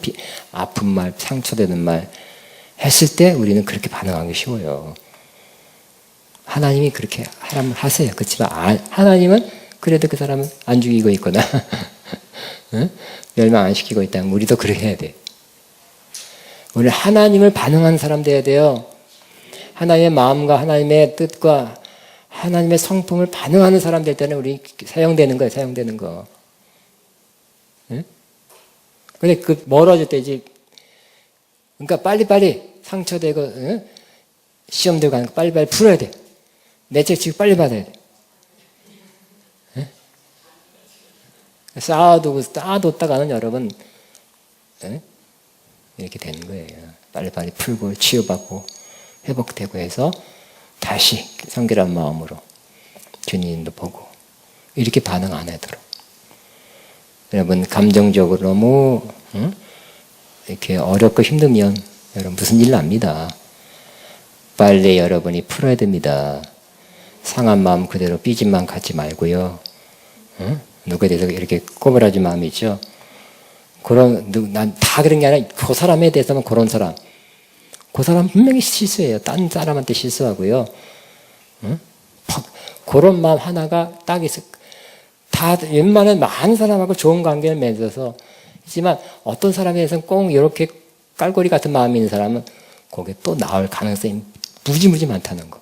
아픈 말, 상처되는 말 했을 때 우리는 그렇게 반응하기 쉬워요. 하나님이 그렇게 하세요. 그렇지만 하나님은 그래도 그 사람은 안 죽이고 있거나 멸망 안 시키고 있다면 우리도 그렇게 해야 돼. 우리 하나님을 반응하는 사람 돼야 돼요. 하나님의 마음과 하나님의 뜻과 하나님의 성품을 반응하는 사람 될 때는 우리 사용되는 거예요. 사용되는 거. 근데 멀어질 때지. 그러니까 빨리빨리 상처되고 시험되고 하는 거 빨리빨리 풀어야 돼. 내 책 지금 빨리 받아야 돼. 쌓아뒀다가는 여러분 이렇게 되는 거예요. 빨리빨리 풀고 치유받고 회복되고 해서 다시 성결한 마음으로 주님도 보고 이렇게 반응 안 하도록. 여러분 감정적으로 너무 이렇게 어렵고 힘들면 여러분 무슨 일 납니다. 빨리 여러분이 풀어야 됩니다. 상한 마음 그대로 삐짐만 갖지 말고요. 누구에 대해서 이렇게 꼬부라진 마음이 있죠. 난 다 그런 게 아니라 그 사람에 대해서는 그런 사람. 그 사람 분명히 실수해요. 딴 사람한테 실수하고요. 그런 마음 하나가 딱 있어. 다 웬만한 많은 사람하고 좋은 관계를 맺어서 있지만 어떤 사람에 대해서는 꼭 이렇게 깔고리 같은 마음이 있는 사람은 거기에 또 나올 가능성이 무지무지 많다는 거.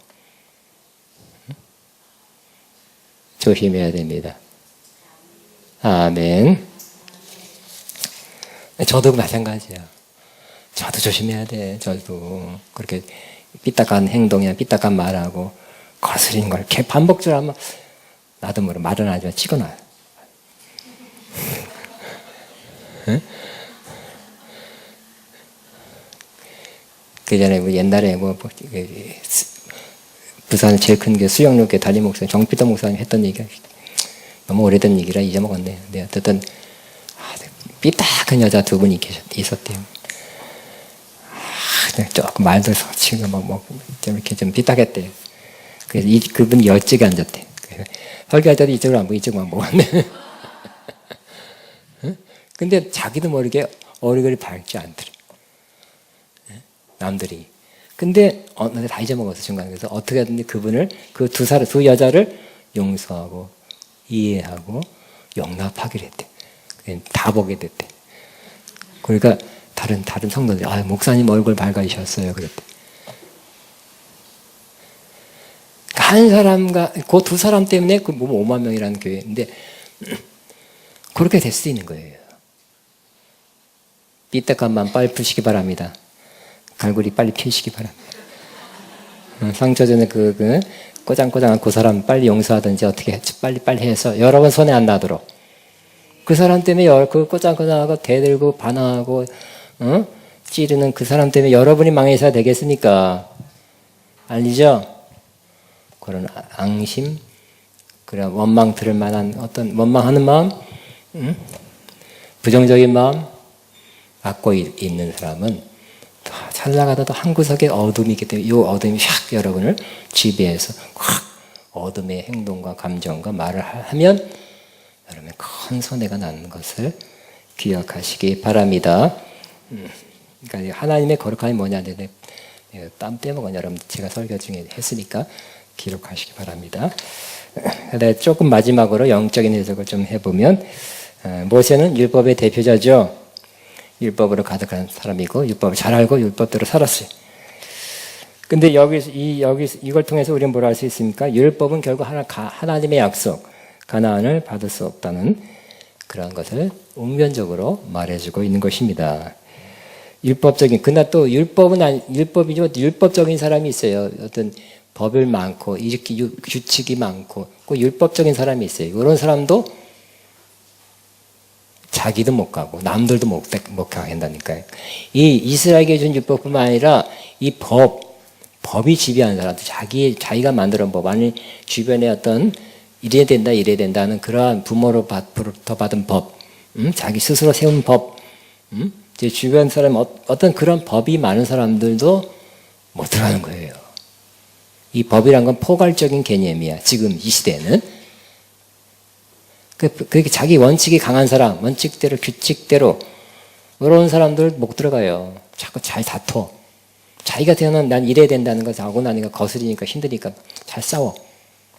조심해야 됩니다. 아멘. 저도 마찬가지야. 저도 조심해야 돼. 저도 그렇게 삐딱한 행동이나 삐딱한 말하고 거스린 걸 이렇게 반복적으로 하면 나도 모르게 말은 하지만 찍어놔요. 그 전에 옛날에 부산 제일 큰 게 수영역에 담임 목사님 정피터 목사님 했던 얘기가 너무 오래된 얘기라 잊어먹었네요. 근데 어쨌든 삐딱한 여자 두 분이 있었대요. 조금 말도 지금 좀 이렇게 좀 삐딱했대요. 그래서 그분이 옆쪽에 앉았대요. 설교할 때도 이쪽으로 안 보고 이쪽만 보고 왔네. 근데 자기도 모르게 얼굴이 밝지 않더래. 남들이. 근데 다 잊어먹었어 중간에. 그래서 어떻게 하든지 그분을 그 두 여자를 용서하고 이해하고 용납하기로 했대. 다 보게 됐대. 그러니까 다른 성도들이 목사님 얼굴 밝아지셨어요. 그랬대. 한 사람과 그 두 사람 때문에 그 5만 명이라는 교회인데 그렇게 될 수 있는 거예요. 삐딱한만 빨리 푸시기 바랍니다. 갈고리 빨리 피시기 바랍니다. 상처 전에 그 꼬장꼬장한 그 사람 빨리 용서하든지 어떻게 빨리 해서 여러분 손에 안 나도록. 그 사람 때문에 그 꼬장꼬장하고 대들고 반항하고 찌르는 그 사람 때문에 여러분이 망해서야 되겠습니까? 알리죠? 그런 앙심, 그런 원망 들을 만한 어떤 원망하는 마음, 부정적인 마음 갖고 있는 사람은 잘 나가다도 한 구석에 어둠이 있기 때문에 이 어둠이 샥 여러분을 지배해서 확 어둠의 행동과 감정과 말을 하면 여러분의 큰 손해가 나는 것을 기억하시기 바랍니다. 그러니까 하나님의 거룩함이 뭐냐, 땀 빼먹은 여러분 제가 설교 중에 했으니까 기록하시기 바랍니다. 조금 마지막으로 영적인 해석을 좀 해보면 모세는 율법의 대표자죠. 율법으로 가득한 사람이고 율법을 잘 알고 율법대로 살았어요. 근데 이걸 통해서 우리는 뭘 알 수 있습니까? 율법은 결국 하나님의 약속, 가나안을 받을 수 없다는 그런 것을 운변적으로 말해주고 있는 것입니다. 그러나 또 율법이죠. 율법적인 사람이 있어요. 어떤 법을 많고 이렇게 규칙이 많고 그 율법적인 사람이 있어요. 이런 사람도 자기도 못 가고 남들도 못 가게 한다니까요. 이 이스라엘에게 준 율법뿐만 아니라 이 법이 지배하는 사람들, 자기가 만들어 법, 아니 주변에 어떤 이래야 된다 하는 그러한 부모로부터 받은 법, 자기 스스로 세운 법, 제 주변 사람 어떤 그런 법이 많은 사람들도 못 들어가는 거예요. 이 법이란 건 포괄적인 개념이야. 지금 이 시대에는. 그렇게 자기 원칙이 강한 사람, 원칙대로 규칙대로 이런 사람들 못 들어가요. 자꾸 잘 다퉈. 자기가 태어난 난 이래야 된다는 거 하고 나니까 거스리니까 힘드니까 잘 싸워.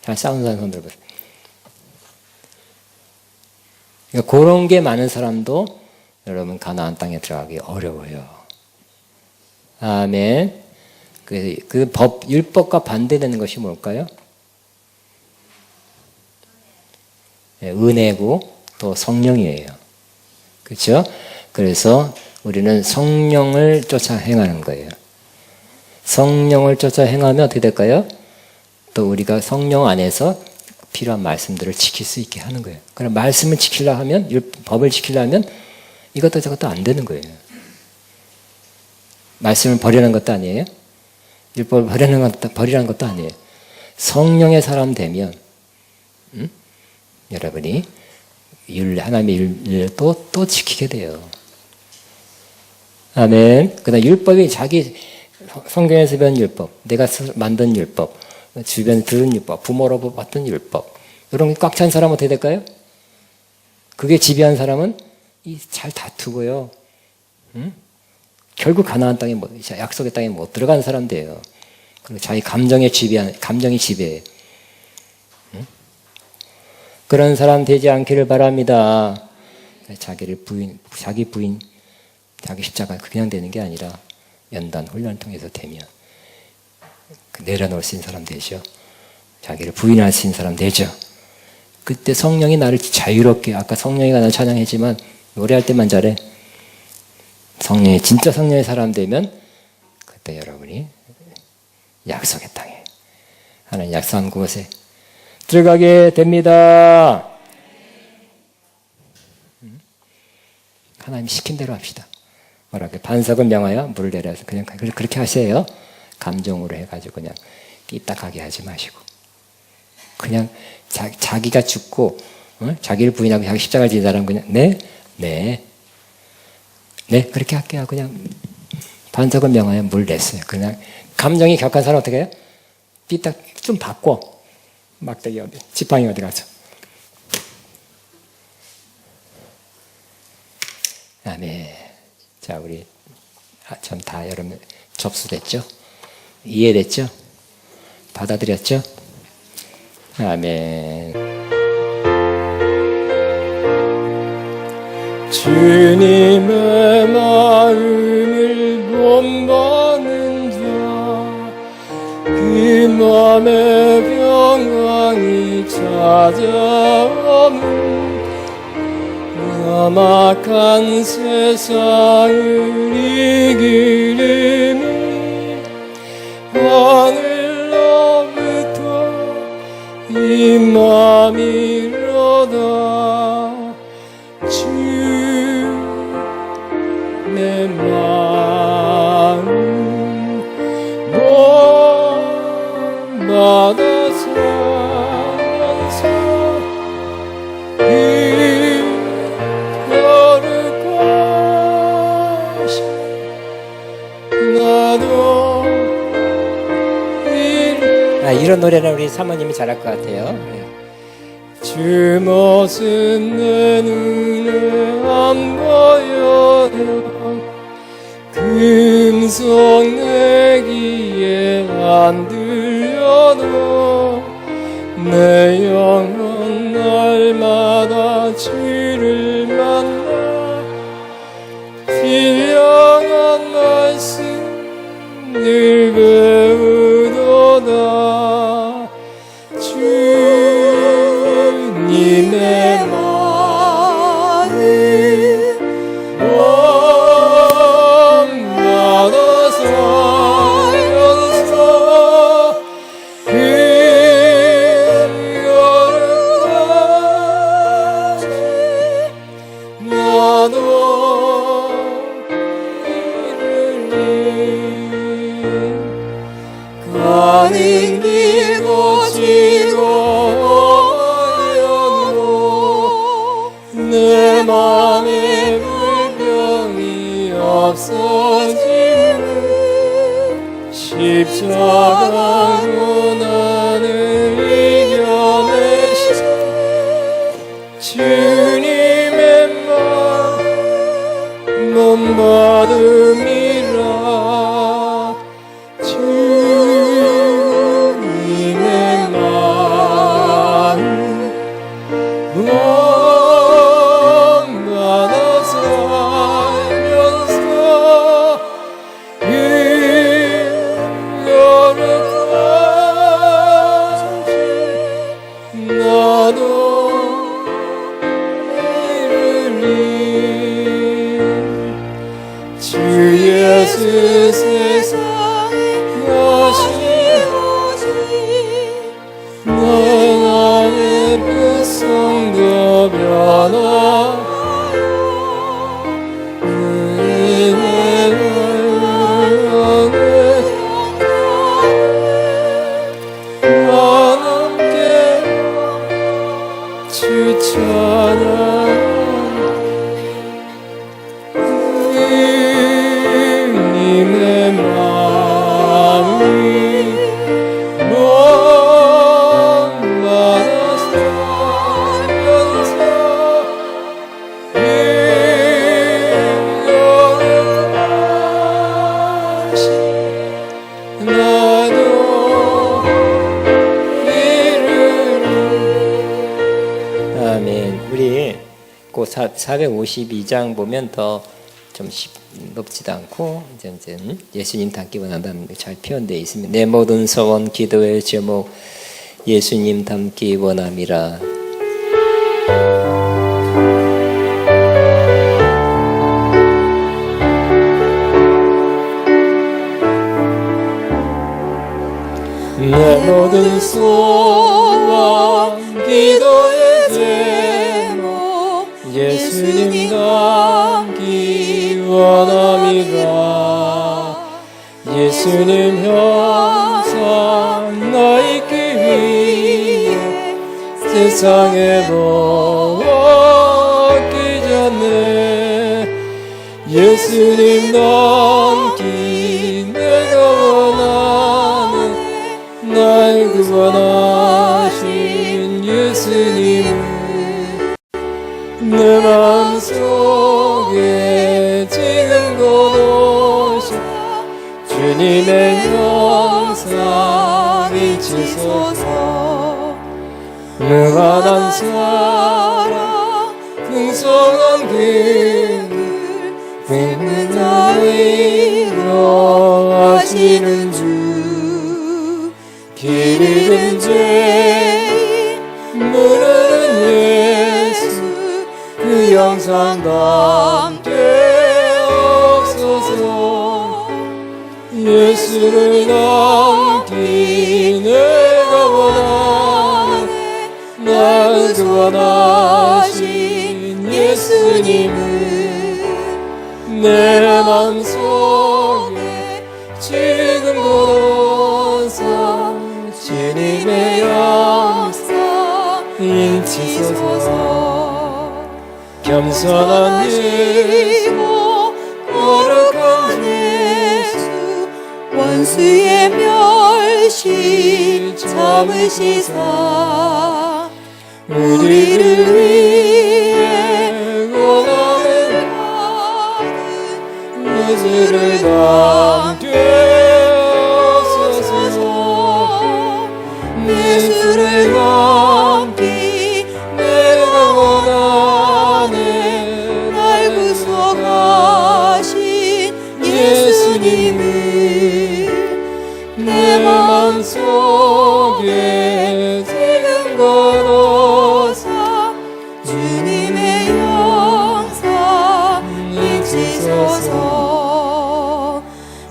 잘 싸우는 사람들 보세요. 그러니까 그런 게 많은 사람도 여러분 가나안 땅에 들어가기 어려워요. 아멘. 율법과 반대되는 것이 뭘까요? 은혜고 또 성령이에요. 그렇죠? 그래서 우리는 성령을 쫓아 행하는 거예요. 성령을 쫓아 행하면 어떻게 될까요? 또 우리가 성령 안에서 필요한 말씀들을 지킬 수 있게 하는 거예요. 그럼 말씀을 지키려 하면, 법을 지키려 하면 이것도 저것도 안 되는 거예요. 말씀을 버리는 것도 아니에요. 율법을 버리라는 것도 아니에요. 성령의 사람 되면 여러분이 하나님의 율을 또 지키게 돼요. 아멘. 그다음 율법이 자기 성경에서 배운 율법, 내가 만든 율법, 주변에 들은 율법, 부모로부터 받던 율법, 이런 게 꽉 찬 사람은 어떻게 될까요? 그게 지배한 사람은 잘 다투고요. 결국 가나안 땅에 약속의 땅에 못 들어가는 사람들이에요. 그리고 자기 감정이 지배해. 그런 사람 되지 않기를 바랍니다. 자기 십자가 그냥 되는 게 아니라 연단 훈련을 통해서 되면 내려놓을 수 있는 사람 되죠. 자기를 부인할 수 있는 사람 되죠. 그때 성령이 나를 자유롭게, 아까 성령이가 나를 찬양했지만 노래할 때만 잘해. 진짜 성령의 사람 되면 그때 여러분이 약속의 땅에, 하나님 약속한 곳에 들어가게 됩니다. 하나님 시킨 대로 합시다. 뭐라고 반석을 명하여 물을 내려서 그냥 그렇게 하세요. 감정으로 해가지고 그냥 삐딱하게 하지 마시고 그냥 자기가 죽고 자기를 부인하고 자기 십자가를 지는 사람 그냥 네 그렇게 할게요. 그냥 반석을 명하여 물 냈어요. 그냥 감정이 격한 사람 어떻게 해요? 삐딱 좀 바꿔. 막대기 어디, 지팡이 어디 가서. 아멘. 자, 우리 전 다 여러분 접수됐죠? 이해됐죠? 받아들였죠? 아멘. 주님의 마음을 본받는 자, 그 맘에 평강이 찾아오는 험악한 세상을 이기리니 하늘로부터 임함이로다. 내 마음 본받아서 이런 노래는 우리 사모님이 잘할 것 같아요. 주 모습 내 눈에 안 보여도 금속 내 귀에 안 들려도 내 영혼 날마다 주를 만나 신령한 말씀 늘 배우도다. 주님의 마음 본받아서 가는 길 거치고 어려도 내 맘에 불평이 없어지는 십자가로 나를 이겨내신 주님의 마음 본받음이라. 주 예수 세상에 오신 내 안의 백성도 변화하여 은혜를 함께 주 찬양. 주님의 마음이 본받아서 나도 이르리. 아멘. 우리 그 452장 보면 더 좀 높지도 않고 이제 예수님 닮기 원한다는 게 잘 표현되어 있습니다. 내 모든 소원 기도의 제목 예수님 닮기 원함이라. 내 모든 소원 기도의 제목 예수님 닮기 원함이라. 예수님 형상 나 있기 위해 세상에 먹기 전에 예수님 닮기 내가 원하는 날 구원하신 예수님을 내 마음속에 지금 거두셔 주님의 형상 비치소서. 무한한 사랑 풍성한 그 자위로 하시는 주 길 잃은 죄인 무르는 예수 그 영상 담게 없소서 예수를 남기 내가 원하네 날 구원하신 예수님을 내 맘속에 지금 걸어서 주님의 영상 인치소서 겸손한 예수 거룩한 예수 원수의 멸시 참으시사 우리를 위해 고난을 받은 예수를 담게 없소서 예수를 담기 내가 원하네 날 구속하신 예수님을 내 마음속에 지금 걸어서 주님의 영상 잊으소서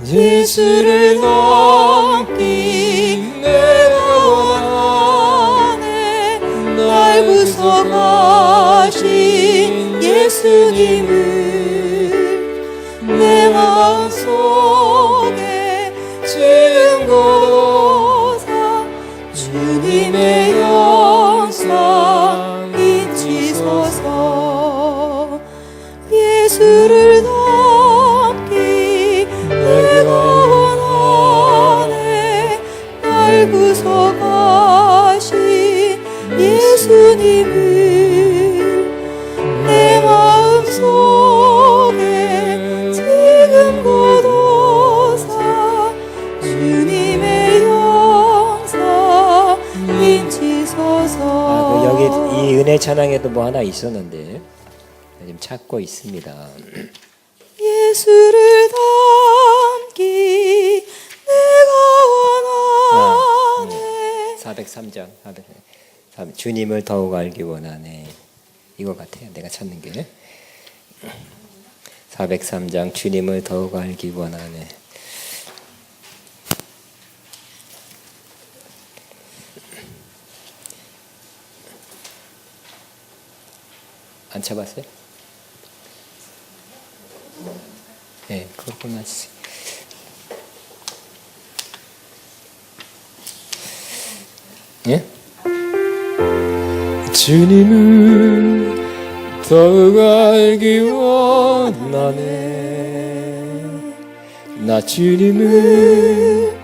예수를 넘기 내가 원하네 날 구속하신 예수님을 내 마음속에 지금 걸어서 주님의 영상 잊으소서 예수를 넘기 내가 원하네 날 구속하신 예수님을 내 마음속에 지금 굳어서 주님의 영상 인치소서. 여기 이 은혜 찬양에도 뭐 하나 있었는데 지금 찾고 있습니다. 예수를 담기 내가 원하네. 403장 주님을 더욱 알기 원하네. 이거 같아요. 내가 찾는 게 403장 주님을 더욱 알기 원하네. 안 쳐봤어요? 네, 그렇구나. 예? 주님을 더욱 알기 원하네 나 주님을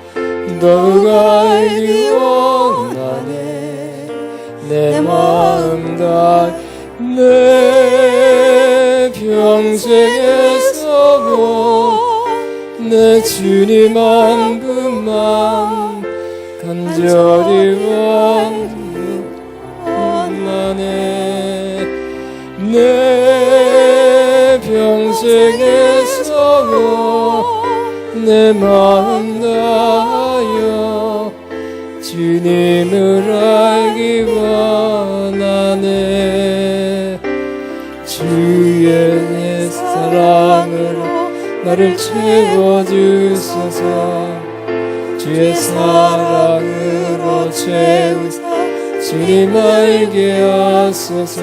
더욱 알기 원하네 내 마음 다 내 평생에서 내 주님 한 분만 간절히 원하네 내 평생에서 내 마음 다하여 주님을 알기 원하네 주의 사랑으로 나를 채워주소서 주의 사랑으로 채우사 주님 알게 하소서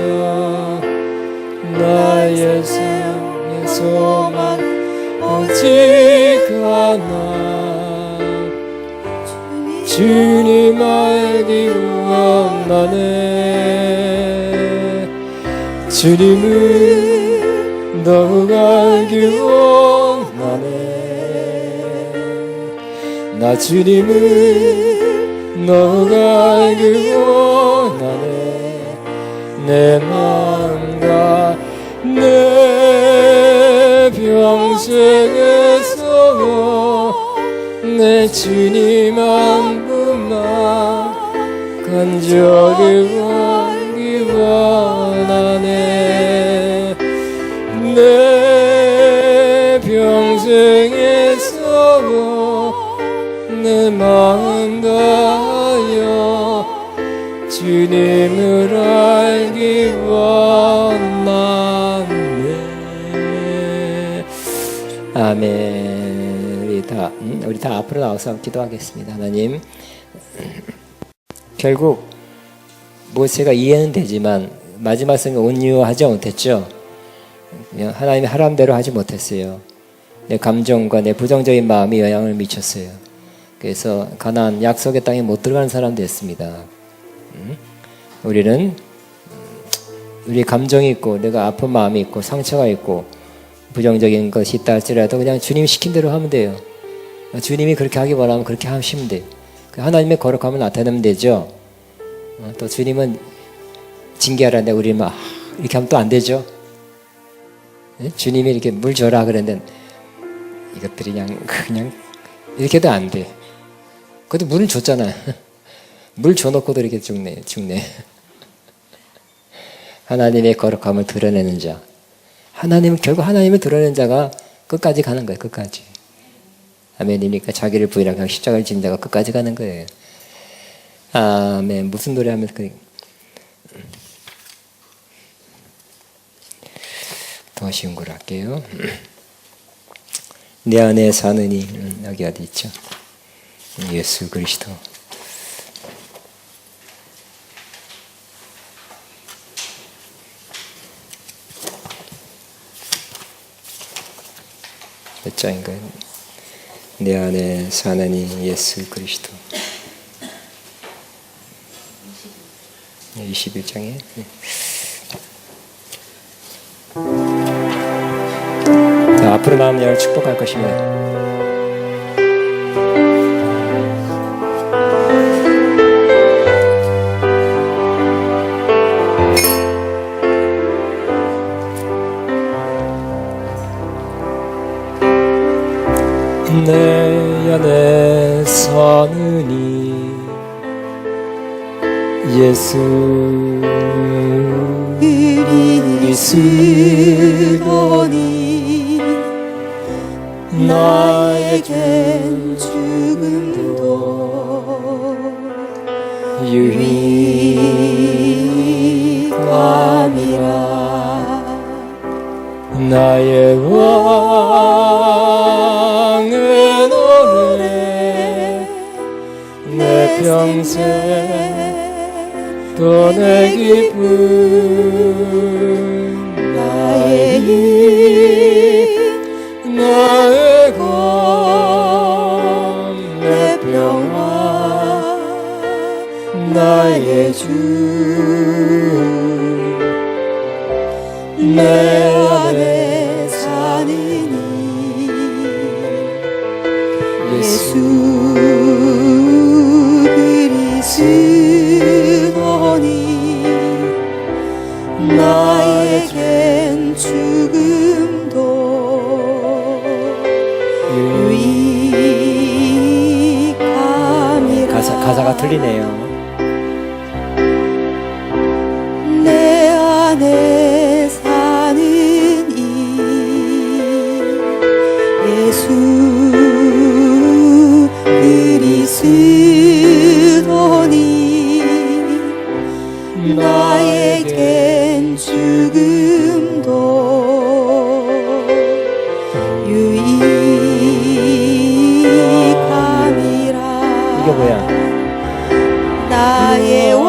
나의 삶의 소망 오직 하나 주님 알기 원하네 주님을 더욱 알기 원하네 나 주님을 더욱 알기 원하네 내 마음과 내 평생에서 내 주님 한 분만 간절히 알기 원하네 내 마음 다하여 주님을 알기 원하네. 아멘. 우리 다 앞으로 나와서 기도하겠습니다. 하나님, 결국 모세가 이해는 되지만 마지막 성에 온유하지 못했죠. 그냥 하나님의 하라는 하지 못했어요. 내 감정과 내 부정적인 마음이 영향을 미쳤어요. 그래서 가나안 약속의 땅에 못 들어가는 사람 됐습니다. 우리는 우리 감정이 있고 내가 아픈 마음이 있고 상처가 있고 부정적인 것이 있다 할지라도 그냥 주님이 시킨 대로 하면 돼요. 주님이 그렇게 하기 원하면 그렇게 하시면 돼요. 하나님의 거룩함을 나타내면 되죠. 또 주님은 징계하라는데 우리는 막 이렇게 하면 또 안 되죠. 주님이 이렇게 물 줘라 그랬는데 이것들이 그냥 이렇게 해도 안 돼. 그래도 물을 줬잖아. 물 줘놓고도 이렇게 죽네. 하나님의 거룩함을 드러내는 자. 결국 하나님을 드러내는 자가 끝까지 가는 거예요. 끝까지. 아멘이니까 자기를 부인하고 십자가를 진 자가 끝까지 가는 거예요. 아멘. 무슨 노래 하면 더 쉬운 걸 할게요. 내 안에 사느니 여기 어디 있죠? 예수 그리스도. 몇 장인가요? 내 안에 사느니 예수 그리스도. 21장에. 자, 앞으로 나오면 여러분 축복할 것입니다. 내 안에 사느니 예수 그리스도니 나에겐 죽음도 유익함이라. 나의 왕의 노래 내 평생 또 내 기쁨 나의 힘 나의 건 내 평화 나의 주 내 안에 사느니 예수 그리스도니 나에겐 죽음도 유익함이라. 가사가 틀리네요. 내 안에 사느니 예수 그리스도니 나에겐 죽음도 유익함이라. 이게 뭐야? 나의 왕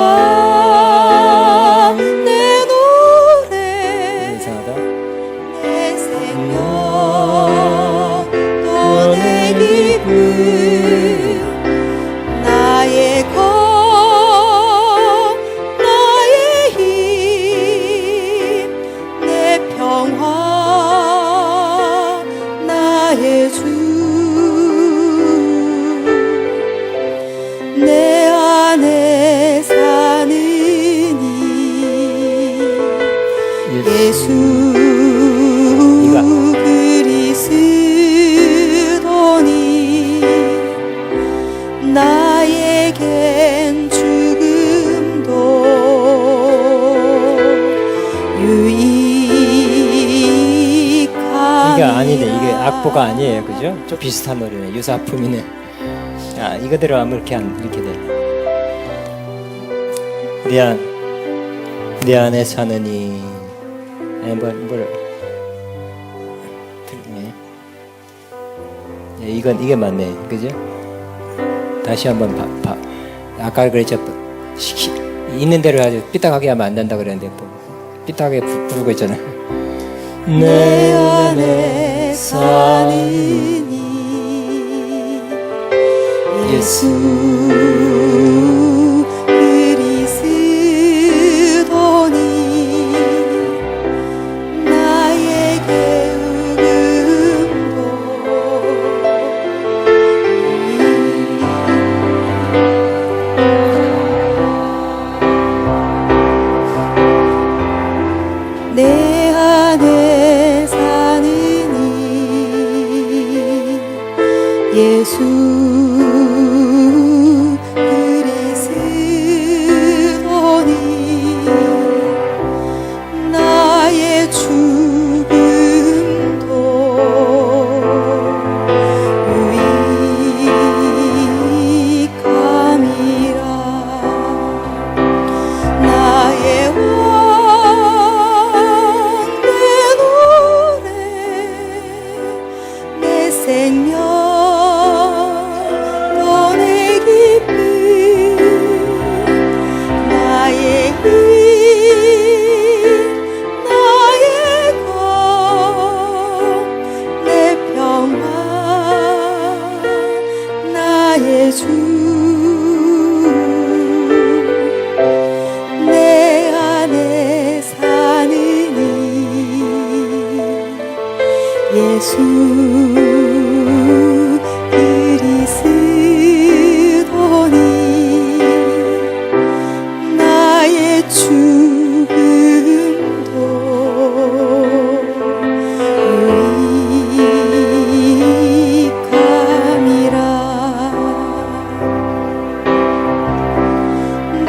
내 노래 이상하다. 내 생명 또 내 기쁨 나의 것 나의 힘 내 평화 나의 주 내 안에 사느니 예수 그리스도니 나에겐 죽음도 유익함이라. 이게 아니네. 이게 악보가 아니에요. 그죠? 좀 비슷한 노래네. 유사품이네. 아, 이거대로 하면 이렇게 돼. 내 안에 사는 이 이게 맞네, 그죠? 다시 한번 아까 그랬죠. 있는 대로 아주 삐딱하게 하면 안 된다 그랬는데 삐딱하게 부르고 있잖아. 내 안에 사는 이 예수 그리스도니 나에게 우금도 내 안에 사는 이 예수 그리스도니 나의 죽음도 유익함이라 나의 내 생명 너의 기쁨 나의 힘 나의 것 내 평화 나의 주 내 안에 사는 이 예수 그리스도니 나의 죽음도 유익함이라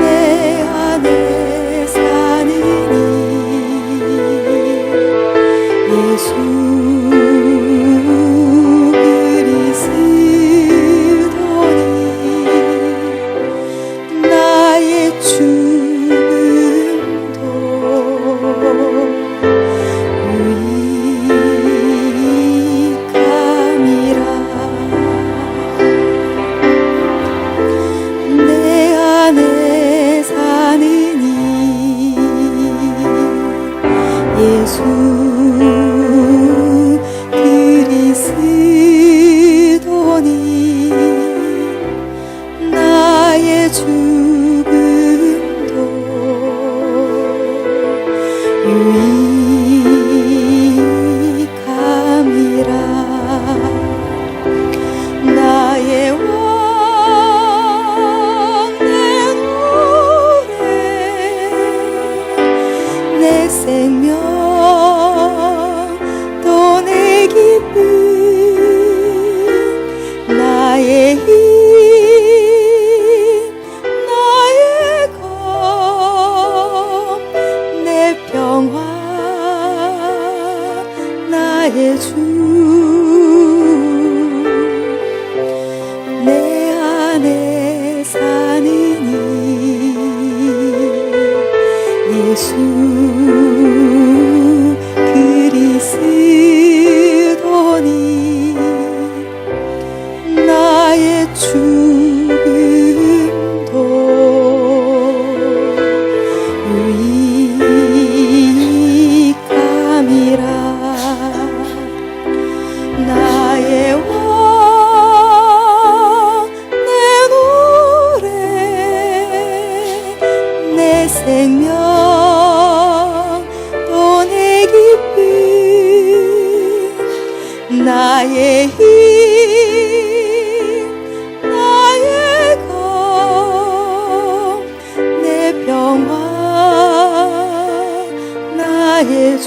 내 안에 사는 이 예수 예수 그리스도니 나의 죽음도 유익함이라 나의 왕 내 노래 내 생명 또 내 기쁨 나의 힘 나의 것 내 평화 나의 주 내 안에 사는 이 예수 그리스도니 나의 죽음도 유익함이라 나의 왕 내 노래 내 생명 또 내 기쁨 나의 힘 나의 것 내 평화 나의 주